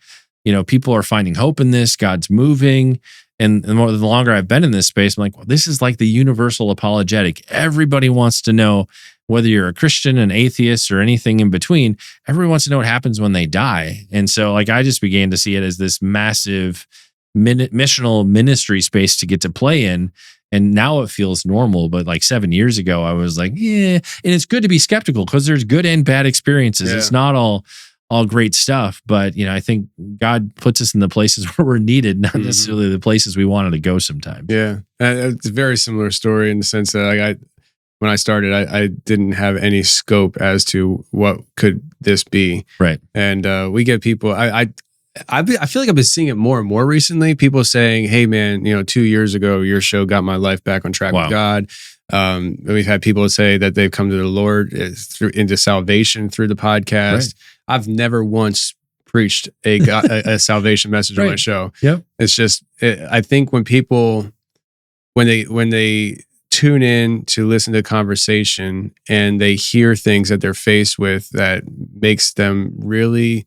people are finding hope in this. God's moving. And the longer I've been in this space, I'm like, well, this is like the universal apologetic. Everybody wants to know, whether you're a Christian, an atheist, or anything in between, everyone wants to know what happens when they die. And so I just began to see it as this massive missional ministry space to get to play in. And now it feels normal. But like 7 years ago, I was like, yeah. And it's good to be skeptical because there's good and bad experiences. Yeah. It's not all great stuff. But, I think God puts us in the places where we're needed, not necessarily the places we wanted to go sometimes. Yeah. It's a very similar story in the sense that when I started, I didn't have any scope as to what could this be. Right. And we get people, I feel like I've been seeing it more and more recently. People saying, hey man, 2 years ago, your show got my life back on track with God. We've had people say that they've come to the Lord into salvation through the podcast. Right. I've never once preached a salvation message on my show. Yep. It's just, I think when people, when they tune in to listen to conversation and they hear things that they're faced with that makes them really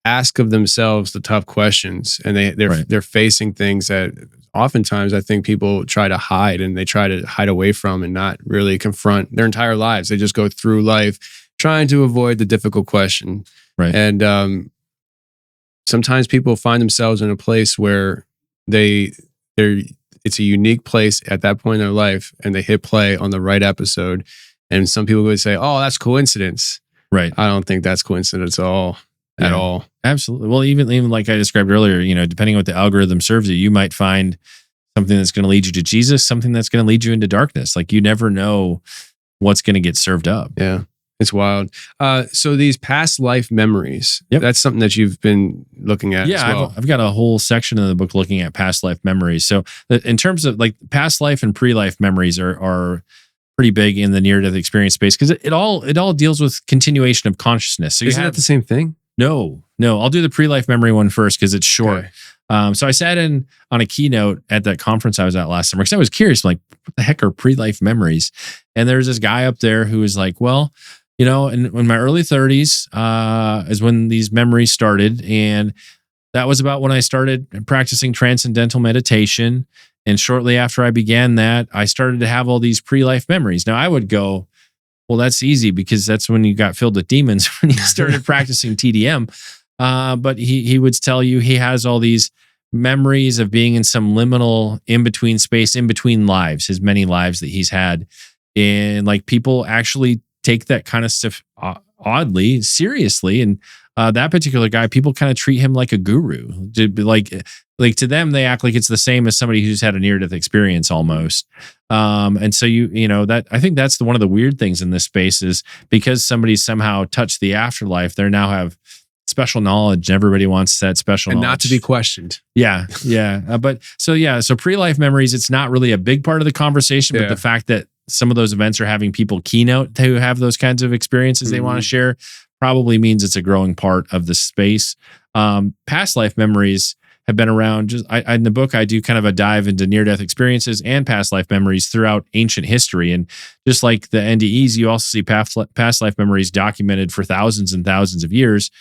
ask of themselves the tough questions, and they're facing things that oftentimes I think people try to hide, and they try to hide away from and not really confront their entire lives. They just go through life trying to avoid the difficult question. Right. And sometimes people find themselves in a place where it's a unique place at that point in their life, and they hit play on the right episode. And some people would say, oh, that's coincidence. Right. I don't think that's coincidence at all. Absolutely. Well, even like I described earlier, depending on what the algorithm serves you might find something that's going to lead you to Jesus, something that's going to lead you into darkness. Like you never know what's going to get served up. Yeah. It's wild. So these past life memories, that's something that you've been looking at as well. I've got a whole section in the book looking at past life memories. So in terms of like past life and pre-life memories are pretty big in the near-death experience space because it all deals with continuation of consciousness. So isn't that the same thing? No. I'll do the pre-life memory one first because it's short. Okay. So I sat in on a keynote at that conference I was at last summer because I was curious, like, what the heck are pre-life memories? And there's this guy up there who was like, well, in my early 30s is when these memories started. And that was about when I started practicing transcendental meditation. And shortly after I began that, I started to have all these pre-life memories. Now I would go, well, that's easy because that's when you got filled with demons when you started practicing TDM. But he would tell you he has all these memories of being in some liminal in-between space, in between lives, his many lives that he's had. And like people actually take that kind of stuff oddly, seriously. And that particular guy, people kind of treat him like a guru. Like to them, they act like it's the same as somebody who's had a near-death experience almost. And so that I think that's one of the weird things in this space is because somebody somehow touched the afterlife, they now have special knowledge. Everybody wants that special knowledge. And not to be questioned. Yeah. So pre-life memories, it's not really a big part of the conversation, but the fact that some of those events are having people keynote who have those kinds of experiences they want to share probably means it's a growing part of the space. Past life memories have been around. In the book, I do kind of a dive into near-death experiences and past life memories throughout ancient history. And just like the NDEs, you also see past life memories documented for thousands and thousands of years.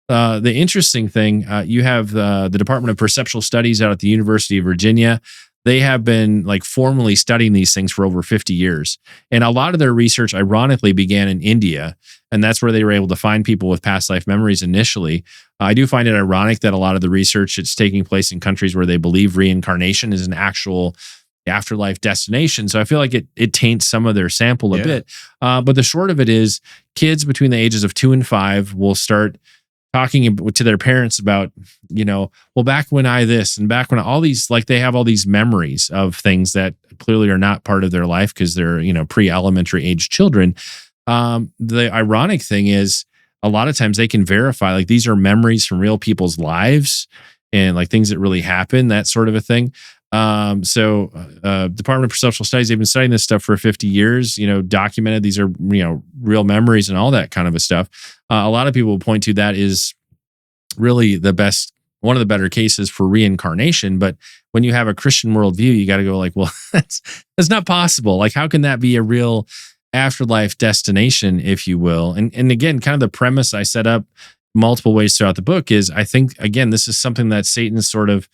The interesting thing, you have the Department of Perceptual Studies out at the University of Virginia. They have been like formally studying these things for over 50 years. And a lot of their research, ironically, began in India. And that's where they were able to find people with past life memories initially. I do find it ironic that a lot of the research that's taking place in countries where they believe reincarnation is an actual afterlife destination. So I feel like it taints some of their sample a bit. But the short of it is kids between the ages of 2 and 5 will start talking to their parents about, well, back when I this and back when all these, like they have all these memories of things that clearly are not part of their life because they're, pre-elementary age children. The ironic thing is a lot of times they can verify like these are memories from real people's lives and like things that really happen, that sort of a thing. Department of Perceptual Studies, they've been studying this stuff for 50 years, documented. These are, real memories and all that kind of a stuff. A lot of people will point to that is really one of the better cases for reincarnation. But when you have a Christian worldview, you got to go like, well, that's not possible. Like, how can that be a real afterlife destination, if you will? And again, kind of the premise I set up multiple ways throughout the book is I think, again, this is something that Satan's sort of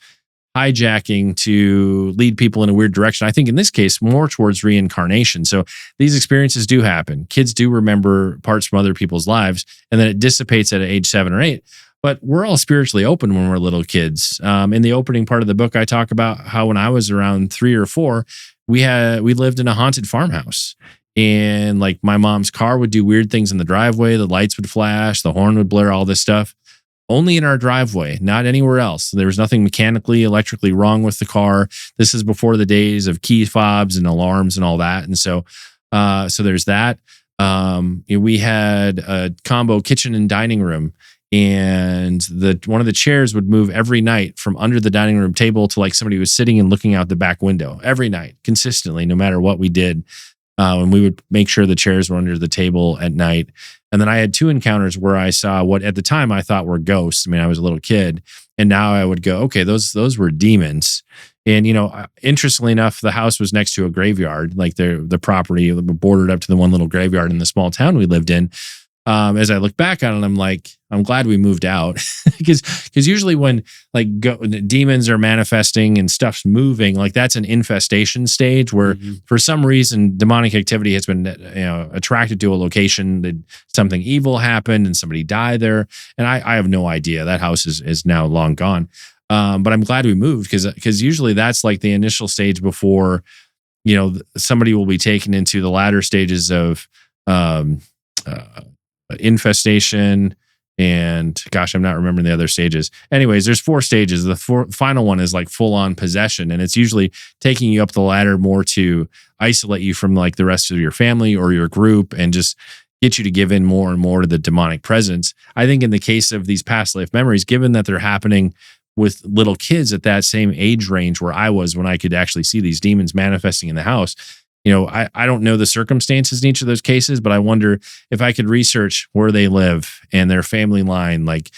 hijacking to lead people in a weird direction. I think in this case, more towards reincarnation. So these experiences do happen. Kids do remember parts from other people's lives, and then it dissipates at age 7 or 8. But we're all spiritually open when we're little kids. In the opening part of the book, I talk about how when I was around 3 or 4, we lived in a haunted farmhouse. And like my mom's car would do weird things in the driveway. The lights would flash, the horn would blare, all this stuff. Only in our driveway, not anywhere else. There was nothing mechanically, electrically wrong with the car. This is before the days of key fobs and alarms and all that. And so there's that. We had a combo kitchen and dining room, and one of the chairs would move every night from under the dining room table to like somebody was sitting and looking out the back window every night, consistently, no matter what we did. And we would make sure the chairs were under the table at night. And then I had 2 encounters where I saw what at the time I thought were ghosts. I mean, I was a little kid, and now I would go, okay, those were demons. And, interestingly enough, the house was next to a graveyard, like the property bordered up to the one little graveyard in the small town we lived in. As I look back on it, I'm like, I'm glad we moved out because usually when like demons are manifesting and stuff's moving, like that's an infestation stage where for some reason demonic activity has been attracted to a location that something evil happened and somebody died there. And I have no idea. That house is now long gone. But I'm glad we moved because usually that's like the initial stage before, somebody will be taken into the latter stages of infestation, and gosh, I'm not remembering the other stages. Anyways, there's 4 stages. The final one is like full on possession, and it's usually taking you up the ladder more to isolate you from like the rest of your family or your group and just get you to give in more and more to the demonic presence. I think in the case of these past life memories, given that they're happening with little kids at that same age range where I was when I could actually see these demons manifesting in the house, I don't know the circumstances in each of those cases, but I wonder if I could research where they live and their family line. Like,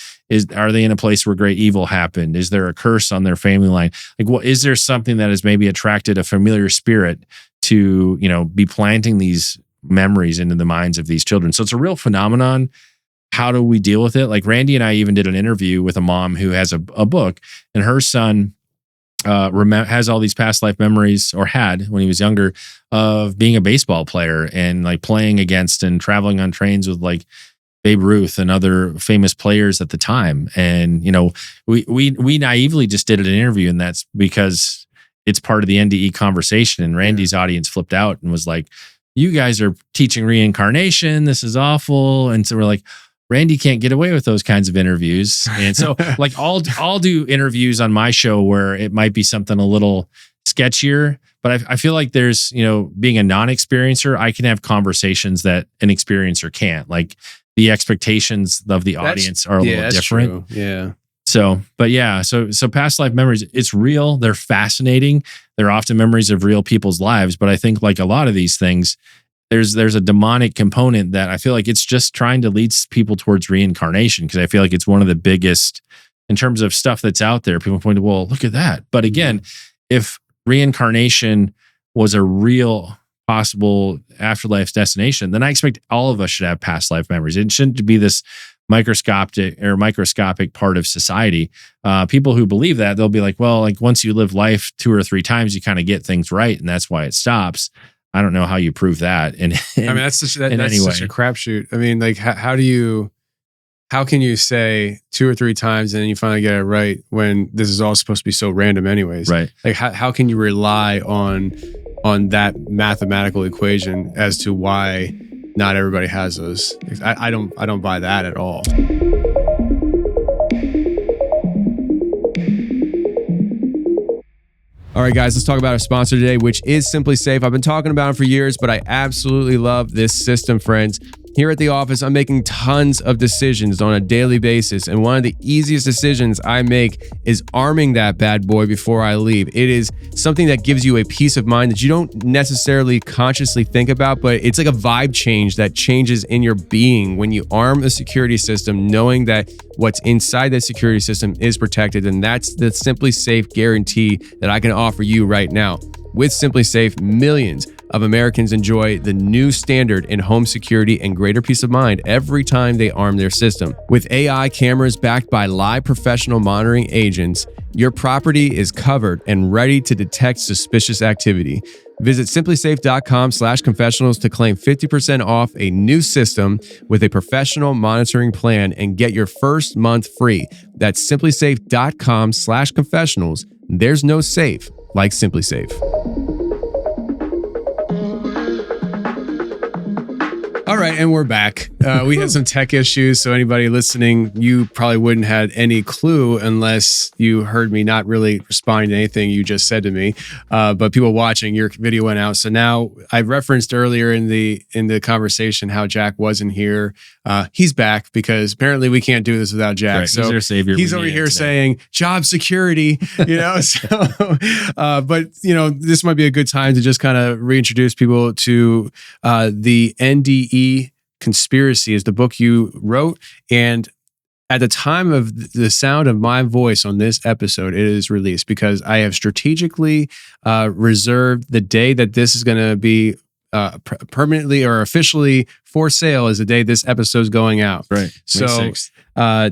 are they in a place where great evil happened? Is there a curse on their family line? Like, is there something that has maybe attracted a familiar spirit to, be planting these memories into the minds of these children? So it's a real phenomenon. How do we deal with it? Like Randy and I even did an interview with a mom who has a book, and her son has all these past life memories, or had when he was younger, of being a baseball player and like playing against and traveling on trains with like Babe Ruth and other famous players at the time. And we naively just did an interview, and that's because it's part of the NDE conversation. And Randy's audience flipped out and was like, "You guys are teaching reincarnation. This is awful." And so we're like, Randy can't get away with those kinds of interviews. And so like I'll do interviews on my show where it might be something a little sketchier, but I feel like there's, being a non-experiencer, I can have conversations that an experiencer can't. Like the expectations of the audience are a little different. True. Yeah. So past life memories, it's real. They're fascinating. They're often memories of real people's lives. But I think like a lot of these things, there's a demonic component that I feel like it's just trying to lead people towards reincarnation, because I feel like it's one of the biggest in terms of stuff that's out there. People point to, well, look at that. But again, if reincarnation was a real possible afterlife destination, then I expect all of us should have past life memories. It shouldn't be this microscopic part of society. People who believe that, they'll be like, well, like once you live life 2 or 3 times, you kind of get things right, and that's why it stops. I don't know how you prove that. And I mean, that's such a crapshoot. I mean, like, how can you say 2 or 3 times and then you finally get it right when this is all supposed to be so random anyways? Right. Like, how can you rely on that mathematical equation as to why not everybody has those? I don't buy that at all. All right, guys, let's talk about our sponsor today, which is Simply Safe. I've been talking about it for years, but I absolutely love this system, friends. Here at the office, I'm making tons of decisions on a daily basis, and one of the easiest decisions I make is arming that bad boy before I leave. It is something that gives you a peace of mind that you don't necessarily consciously think about, but it's like a vibe change that changes in your being when you arm a security system, knowing that what's inside that security system is protected, and that's the Simply Safe guarantee that I can offer you right now. With Simply Safe, millions of Americans enjoy the new standard in home security and greater peace of mind every time they arm their system. With AI cameras backed by live professional monitoring agents, your property is covered and ready to detect suspicious activity. Visit simplysafe.com/confessionals to claim 50% off a new system with a professional monitoring plan and get your first month free. That's simplysafe.com/confessionals. There's no safe like Simply Safe. All right, and we're back. We had some tech issues, so anybody listening, you probably wouldn't have any clue unless you heard me not really responding to anything you just said to me. But people watching, your video went out. So now I referenced earlier in the conversation how Jack wasn't here. He's back because apparently we can't do this without Jack. Right, so he's our savior. He's over here saying job security, So, but this might be a good time to just kind of reintroduce people to the NDE Conspiracy is the book you wrote. And at the time of the sound of my voice on this episode, it is released because I have strategically reserved the day that this is going to be permanently or officially for sale is the day this episode is going out. Right. So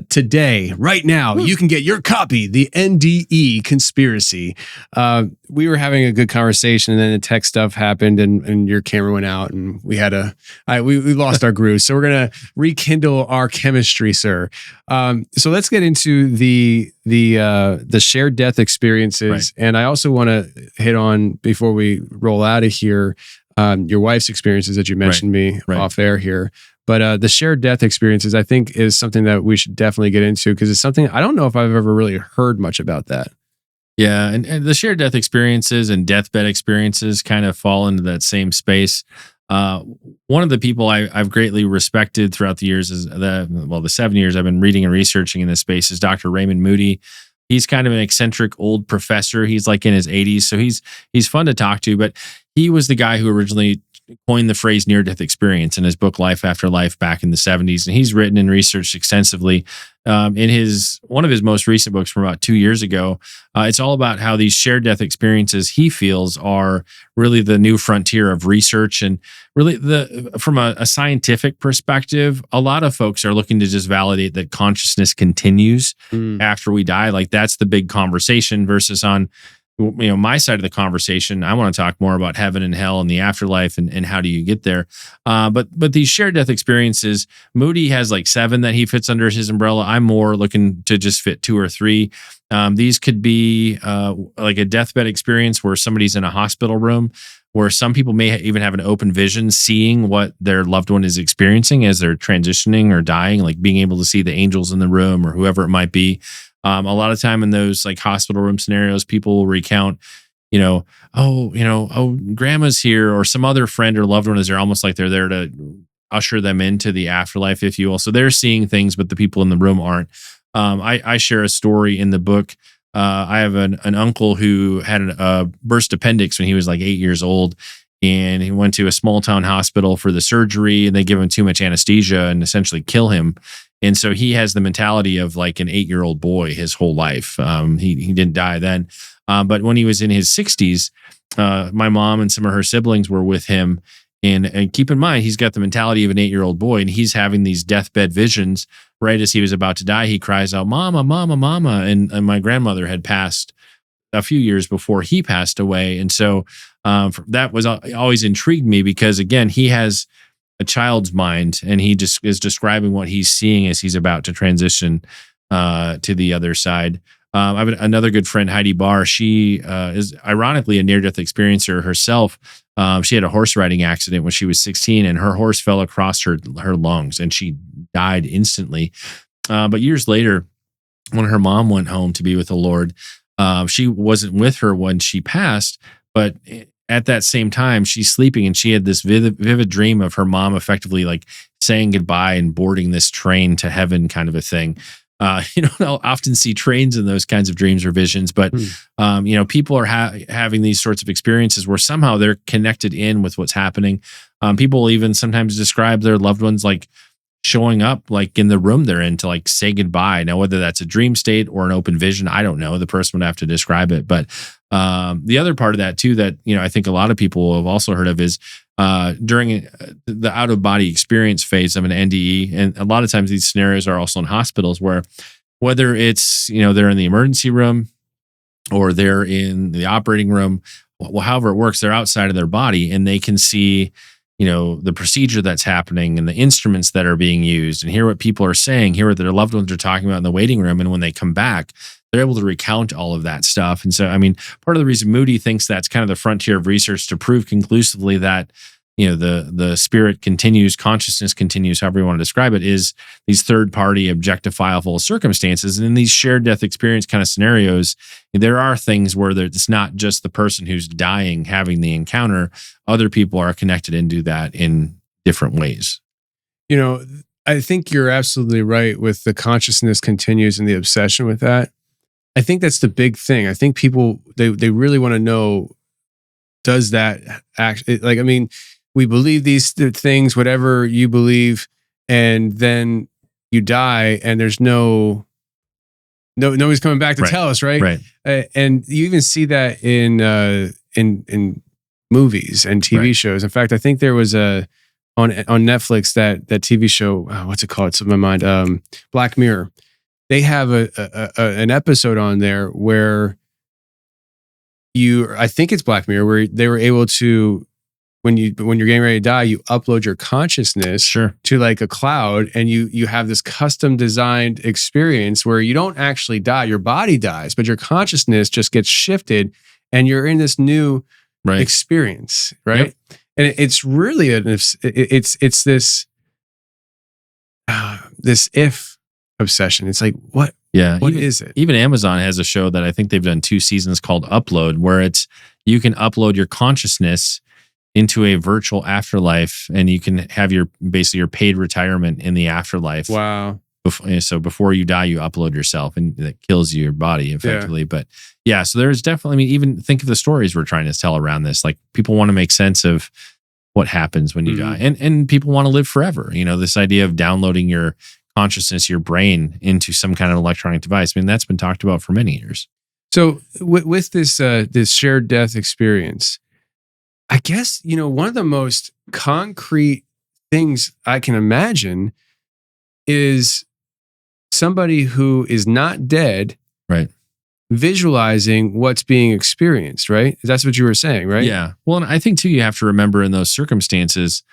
today, right now, you can get your copy, the NDE Conspiracy. We were having a good conversation, and then the tech stuff happened, and your camera went out, and we lost our groove. So we're gonna rekindle our chemistry, sir. So let's get into the shared death experiences, right. And I also want to hit on before we roll out of here. Your wife's experiences that you mentioned off air here. But the shared death experiences, I think, is something that we should definitely get into because it's something I don't know if I've ever really heard much about that. Yeah, and the shared death experiences and deathbed experiences kind of fall into that same space. One of the people I've greatly respected throughout the years is the 7 years I've been reading and researching in this space is Dr. Raymond Moody. He's kind of an eccentric old professor. He's like in his 80s, so he's fun to talk to, but he was the guy who originally coined the phrase near-death experience in his book Life After Life back in the 70s. And he's written and researched extensively in one of his most recent books from about 2 years ago. It's all about how these shared death experiences he feels are really the new frontier of research. And really from a scientific perspective, a lot of folks are looking to just validate that consciousness continues after we die. Like that's the big conversation versus on my side of the conversation. I want to talk more about heaven and hell and the afterlife and how do you get there. But these shared death experiences, Moody has like 7 that he fits under his umbrella. I'm more looking to just fit 2 or 3. These could be like a deathbed experience where somebody's in a hospital room, where some people may even have an open vision, seeing what their loved one is experiencing as they're transitioning or dying, like being able to see the angels in the room or whoever it might be. A lot of time in those like hospital room scenarios, people will recount, grandma's here, or some other friend or loved one is there, almost like they're there to usher them into the afterlife, if you will. So they're seeing things, but the people in the room aren't. I share a story in the book. I have an uncle who had a burst appendix when he was like 8 years old, and he went to a small town hospital for the surgery, and they give him too much anesthesia and essentially kill him. And so he has the mentality of like an 8-year-old boy his whole life. He didn't die then. But when he was in his 60s, my mom and some of her siblings were with him. And keep in mind, he's got the mentality of an 8-year-old boy, and he's having these deathbed visions. Right as he was about to die, he cries out, "Mama, mama, mama." And my grandmother had passed a few years before he passed away. And so that was always intrigued me because, again, he has a child's mind, and he just is describing what he's seeing as he's about to transition to the other side. I have another good friend, Heidi Barr. She is ironically a near-death experiencer herself. She had a horse riding accident when she was 16, and her horse fell across her lungs, and she died instantly. But years later, when her mom went home to be with the Lord, she wasn't with her when she passed, but at that same time, she's sleeping, and she had this vivid dream of her mom effectively like saying goodbye and boarding this train to heaven, kind of a thing. I'll often see trains in those kinds of dreams or visions, but people are having these sorts of experiences where somehow they're connected in with what's happening. People even sometimes describe their loved ones like showing up like in the room they're in to like say goodbye. Now, whether that's a dream state or an open vision, I don't know. The person would have to describe it. But the other part of that too, that, I think a lot of people have also heard of is during the out of body experience phase of an NDE. And a lot of times these scenarios are also in hospitals where whether it's, they're in the emergency room or they're in the operating room, however it works, they're outside of their body and they can see the procedure that's happening and the instruments that are being used and hear what people are saying, hear what their loved ones are talking about in the waiting room. And when they come back, they're able to recount all of that stuff. And so, part of the reason Moody thinks that's kind of the frontier of research to prove conclusively that, the spirit continues, consciousness continues, however you want to describe it, is these third-party objectifiable circumstances. And in these shared death experience kind of scenarios, there are things where it's not just the person who's dying having the encounter. Other people are connected into that in different ways. I think you're absolutely right with the consciousness continues and the obsession with that. I think that's the big thing. I think people, they really want to know, does that we believe these things, whatever you believe, and then you die and there's nobody's coming back to tell us, right? Right. And you even see that in movies and TV shows. In fact, I think there was on Netflix that TV show, what's it called? It's in my mind. Black Mirror. They have an episode on there where I think it's Black Mirror, where they were able to, when you're getting ready to die, you upload your consciousness to like a cloud, and you have this custom designed experience where you don't actually die. Your body dies, but your consciousness just gets shifted, and you're in this new experience, right? Yep. And it's really it's this if obsession. It's like, what? Yeah. What is it? Even Amazon has a show that I think they've done 2 seasons called Upload, where you can upload your consciousness into a virtual afterlife, and you can have your paid retirement in the afterlife. Wow. before you die, you upload yourself, and that kills your body effectively. But yeah, so there's definitely, I mean, even think of the stories we're trying to tell around this. Like, people want to make sense of what happens when you die, and people want to live forever. This idea of downloading your consciousness, your brain, into some kind of electronic device. I mean, that's been talked about for many years. So with this this shared death experience, I guess, one of the most concrete things I can imagine is somebody who is not dead, right, visualizing what's being experienced, right? That's what you were saying, right? Yeah. Well, and I think too, you have to remember in those circumstances,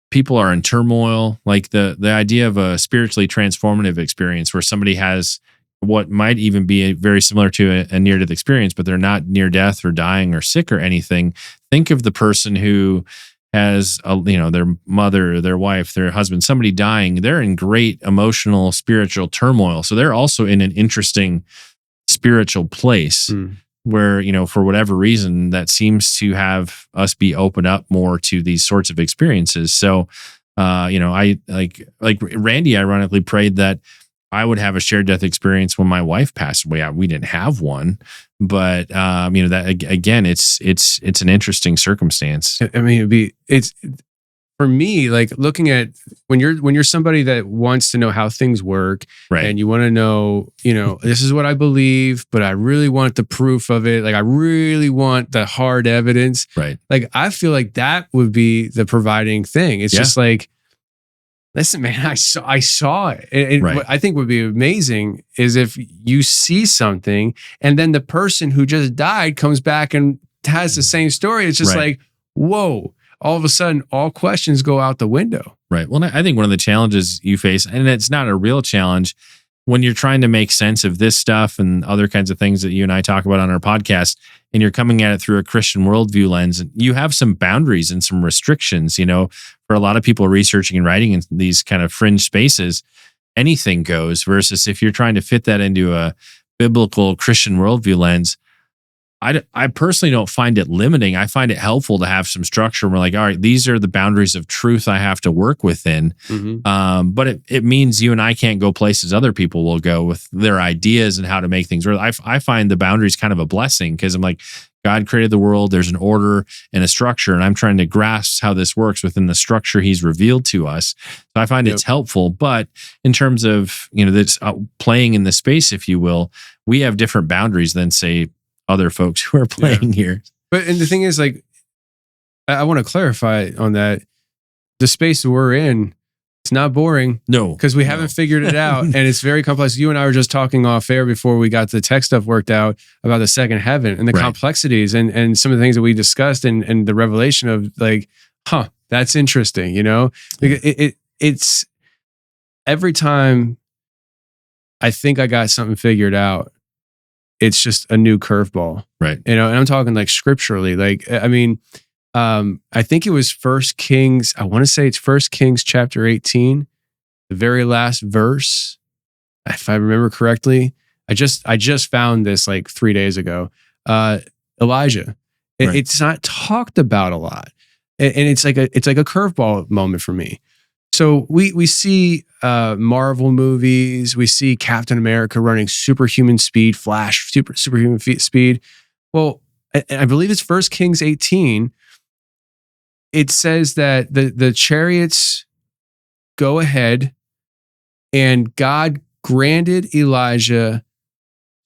people are in turmoil. Like the idea of a spiritually transformative experience where somebody has what might even be very similar to a near-death experience, but they're not near death or dying or sick or anything. Think of the person who has their mother, their wife, their husband, somebody dying. They're in great emotional, spiritual turmoil. So they're also in an interesting spiritual place where, for whatever reason, that seems to have us be opened up more to these sorts of experiences. So, I like Randy ironically prayed that I would have a shared death experience when my wife passed away. We didn't have one, but that again, it's an interesting circumstance. I mean, it's for me, like, looking at when you're somebody that wants to know how things work, right, and you want to know, this is what I believe, but I really want the proof of it. Like, I really want the hard evidence. Right. Like, I feel like that would be the providing thing. It's just like, listen, man, I saw it. And right. What I think would be amazing is if you see something and then the person who just died comes back and has the same story. It's just like, whoa, all of a sudden, all questions go out the window. Right. Well, I think one of the challenges you face, and it's not a real challenge, when you're trying to make sense of this stuff and other kinds of things that you and I talk about on our podcast, and you're coming at it through a Christian worldview lens, and you have some boundaries and some restrictions. For a lot of people researching and writing in these kind of fringe spaces, anything goes, versus if you're trying to fit that into a biblical Christian worldview lens, I personally don't find it limiting. I find it helpful to have some structure. We're like, all right, these are the boundaries of truth I have to work within. But it means you and I can't go places other people will go with their ideas and how to make things work. I find the boundaries kind of a blessing, because I'm like, God created the world. There's an order and a structure, and I'm trying to grasp how this works within the structure He's revealed to us. So I find it's helpful. But in terms of that's playing in the space, if you will, we have different boundaries than, say, other folks who are playing here. But and the thing is, like, I want to clarify on that. The space that we're in, it's not boring. No. Because we haven't figured it out. And it's very complex. You and I were just talking off air before we got the tech stuff worked out about the second heaven and the complexities and some of the things that we discussed and the revelation of, like, that's interesting, Like, it's every time I think I got something figured out, it's just a new curveball. Right. And I'm talking like scripturally. Like, I mean, I think it was 1 Kings. I want to say it's 1 Kings chapter 18, the very last verse, if I remember correctly. I just found this like 3 days ago. Elijah. It's not talked about a lot. And it's like a curveball moment for me. So we see Marvel movies, we see Captain America running superhuman speed, Flash, superhuman speed. Well, I believe it's 1 Kings 18. It says that the chariots go ahead, and God granted Elijah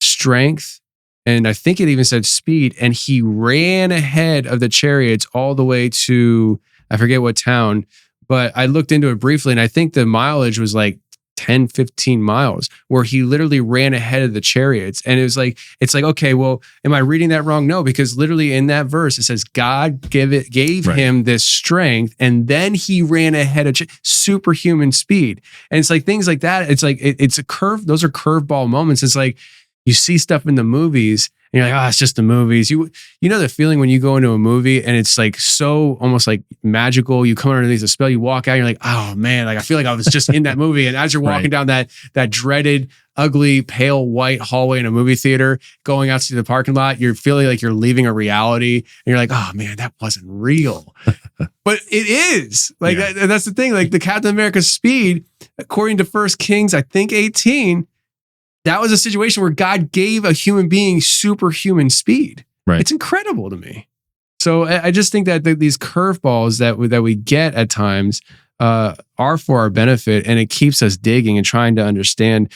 strength, and I think it even said speed, and he ran ahead of the chariots all the way to, I forget what town, but I looked into it briefly, and I think the mileage was like 10, 15 miles, where he literally ran ahead of the chariots. And it's like, okay, well, am I reading that wrong? No, because literally in that verse, it says God gave him this strength, and then he ran ahead of superhuman speed. And it's like things like that. It's like, it's a curve. Those are curveball moments. It's like, you see stuff in the movies and you're like, it's just the movies. You know the feeling when you go into a movie and it's like so almost like magical. You come underneath a spell, you walk out, and you're like, oh man, like I feel like I was just in that movie. And as you're walking down that dreaded, ugly, pale white hallway in a movie theater, going out to the parking lot, you're feeling like you're leaving a reality, and you're like, oh man, that wasn't real. But it is like Yeah. that's the thing. Like the Captain America speed, according to 1 Kings, I think 18, that was a situation where God gave a human being superhuman speed. Right. It's incredible to me. So I just think that these curveballs that we get at times are for our benefit, and it keeps us digging and trying to understand.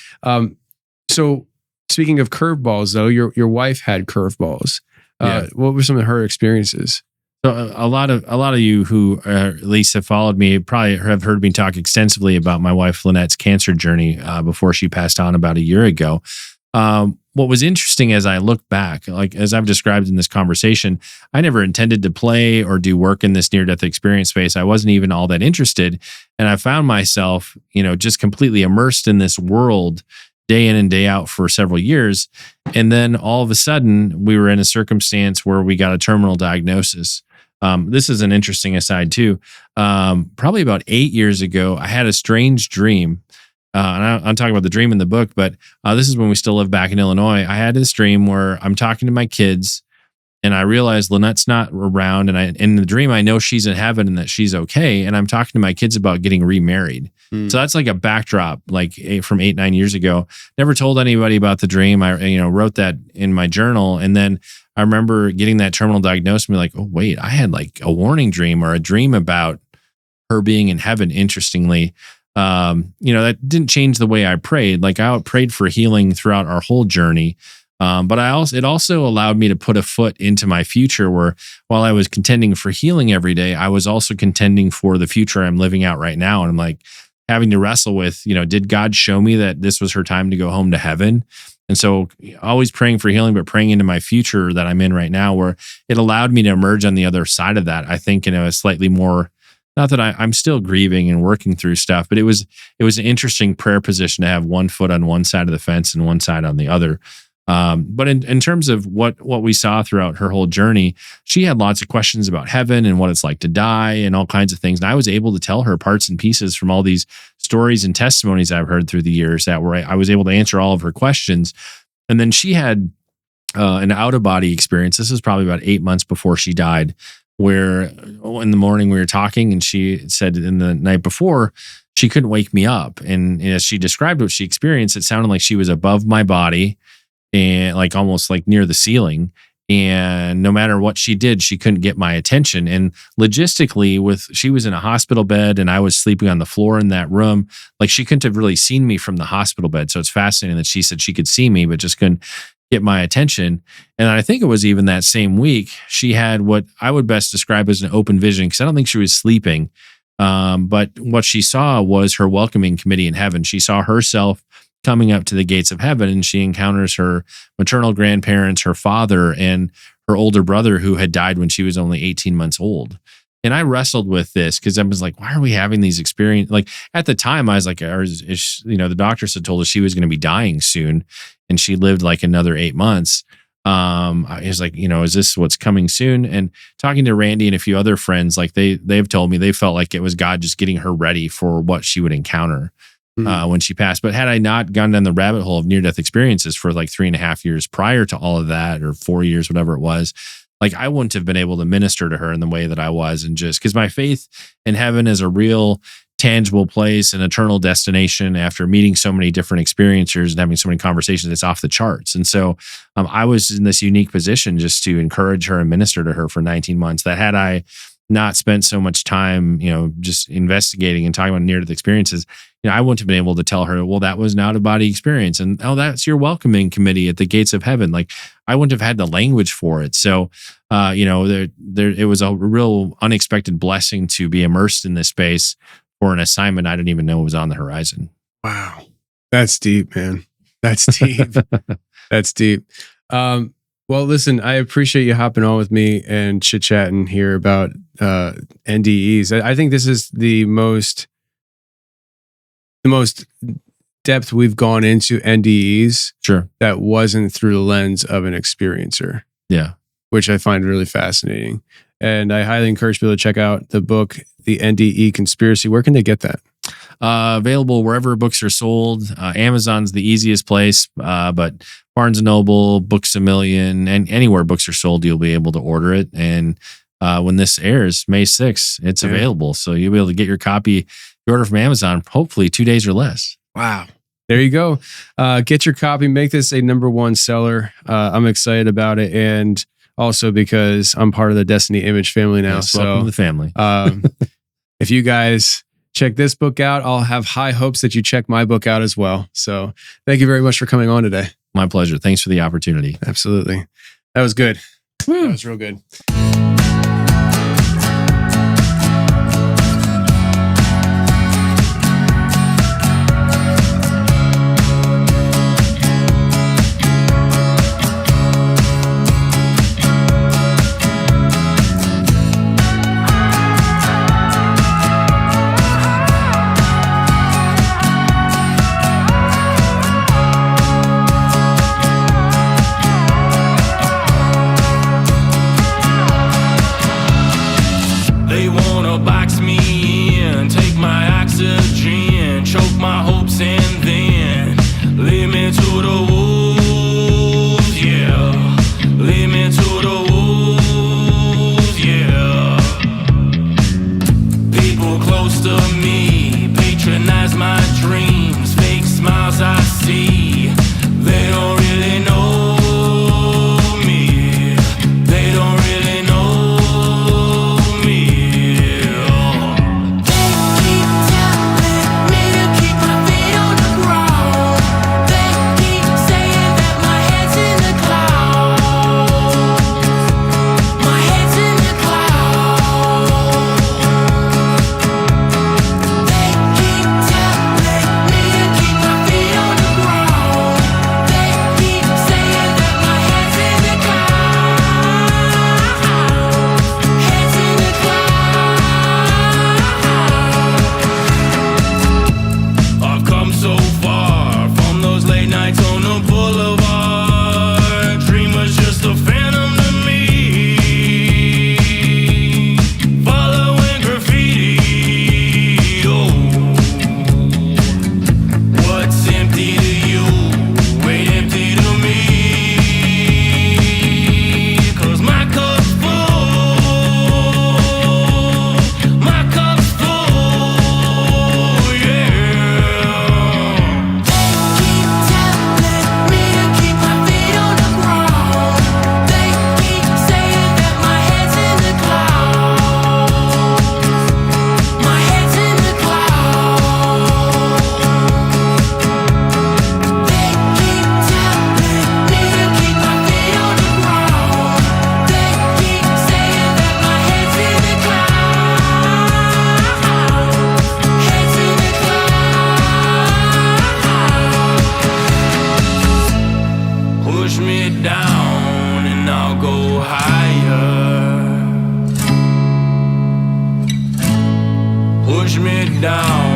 So speaking of curveballs, though, your wife had curveballs. What were some of her experiences? So a lot of you who at least have followed me probably have heard me talk extensively about my wife Lynette's cancer journey before she passed on about a year ago. What was interesting as I look back, like as I've described in this conversation, I never intended to play or do work in this near-death experience space. I wasn't even all that interested. And I found myself, just completely immersed in this world day in and day out for several years. And then all of a sudden we were in a circumstance where we got a terminal diagnosis. This is an interesting aside too. Probably about 8 years ago, I had a strange dream. And I'm talking about the dream in the book, but this is when we still live back in Illinois. I had this dream where I'm talking to my kids, and I realized Lynette's not around. And in the dream, I know she's in heaven and that she's okay. And I'm talking to my kids about getting remarried. So that's like a backdrop, like from 8-9 years ago. Never told anybody about the dream. I wrote that in my journal, and then I remember getting that terminal diagnosis and be like, oh wait, I had like a warning dream or a dream about her being in heaven. Interestingly. That didn't change the way I prayed. Like I prayed for healing throughout our whole journey. But it also allowed me to put a foot into my future where while I was contending for healing every day, I was also contending for the future I'm living out right now. And I'm like having to wrestle with, did God show me that this was her time to go home to heaven? And so always praying for healing, but praying into my future that I'm in right now, where it allowed me to emerge on the other side of that. I think, a slightly more, not that I'm still grieving and working through stuff, but it was an interesting prayer position to have one foot on one side of the fence and one side on the other. But in terms of what we saw throughout her whole journey, she had lots of questions about heaven and what it's like to die and all kinds of things. And I was able to tell her parts and pieces from all these stories and testimonies I've heard through the years that were I was able to answer all of her questions. And then she had an out-of-body experience. This was probably about 8 months before she died, where in the morning we were talking and she said in the night before she couldn't wake me up. And as she described what she experienced, it sounded like she was above my body and like almost like near the ceiling. And no matter what she did, she couldn't get my attention. And logistically, she was in a hospital bed and I was sleeping on the floor in that room. Like she couldn't have really seen me from the hospital bed. So it's fascinating that she said she could see me, but just couldn't get my attention. And I think it was even that same week, she had what I would best describe as an open vision, because I don't think she was sleeping. But what she saw was her welcoming committee in heaven. She saw herself coming up to the gates of heaven, and she encounters her maternal grandparents, her father, and her older brother who had died when she was only 18 months old. And I wrestled with this because I was like, why are we having these experiences? Like at the time, I was like, the doctors had told us she was going to be dying soon, and she lived like another 8 months. I was like, is this what's coming soon? And talking to Randy and a few other friends, like they've told me they felt like it was God just getting her ready for what she would encounter when she passed. But had I not gone down the rabbit hole of near-death experiences for like 3.5 years prior to all of that, or 4 years, whatever it was, like I wouldn't have been able to minister to her in the way that I was. And just because my faith in heaven is a real tangible place, an eternal destination after meeting so many different experiencers and having so many conversations, it's off the charts. And so I was in this unique position just to encourage her and minister to her for 19 months that had I not spent so much time, just investigating and talking about near-death experiences, I wouldn't have been able to tell her, well, that was an out-of-body experience. And, oh, that's your welcoming committee at the gates of heaven. Like I wouldn't have had the language for it. So, it was a real unexpected blessing to be immersed in this space for an assignment I didn't even know was on the horizon. Wow. That's deep, man. That's deep. That's deep. Well, listen, I appreciate you hopping on with me and chit-chatting here about NDEs. I think this is the most depth we've gone into NDEs. Sure. That wasn't through the lens of an experiencer. Yeah. Which I find really fascinating. And I highly encourage people to check out the book, The NDE Conspiracy. Where can they get that? Available wherever books are sold. Amazon's the easiest place, but Barnes & Noble, Books A Million, and anywhere books are sold, you'll be able to order it. And when this airs, May 6th, it's available. So you'll be able to get your copy. You order from Amazon, hopefully 2 days or less. Wow. There you go. Get your copy. Make this a #1 seller. I'm excited about it. And also because I'm part of the Destiny Image family now. Yes, welcome to the family. If you guys check this book out, I'll have high hopes that you check my book out as well. So thank you very much for coming on today. My pleasure. Thanks for the opportunity. Absolutely. That was good. That was real good. Push me down.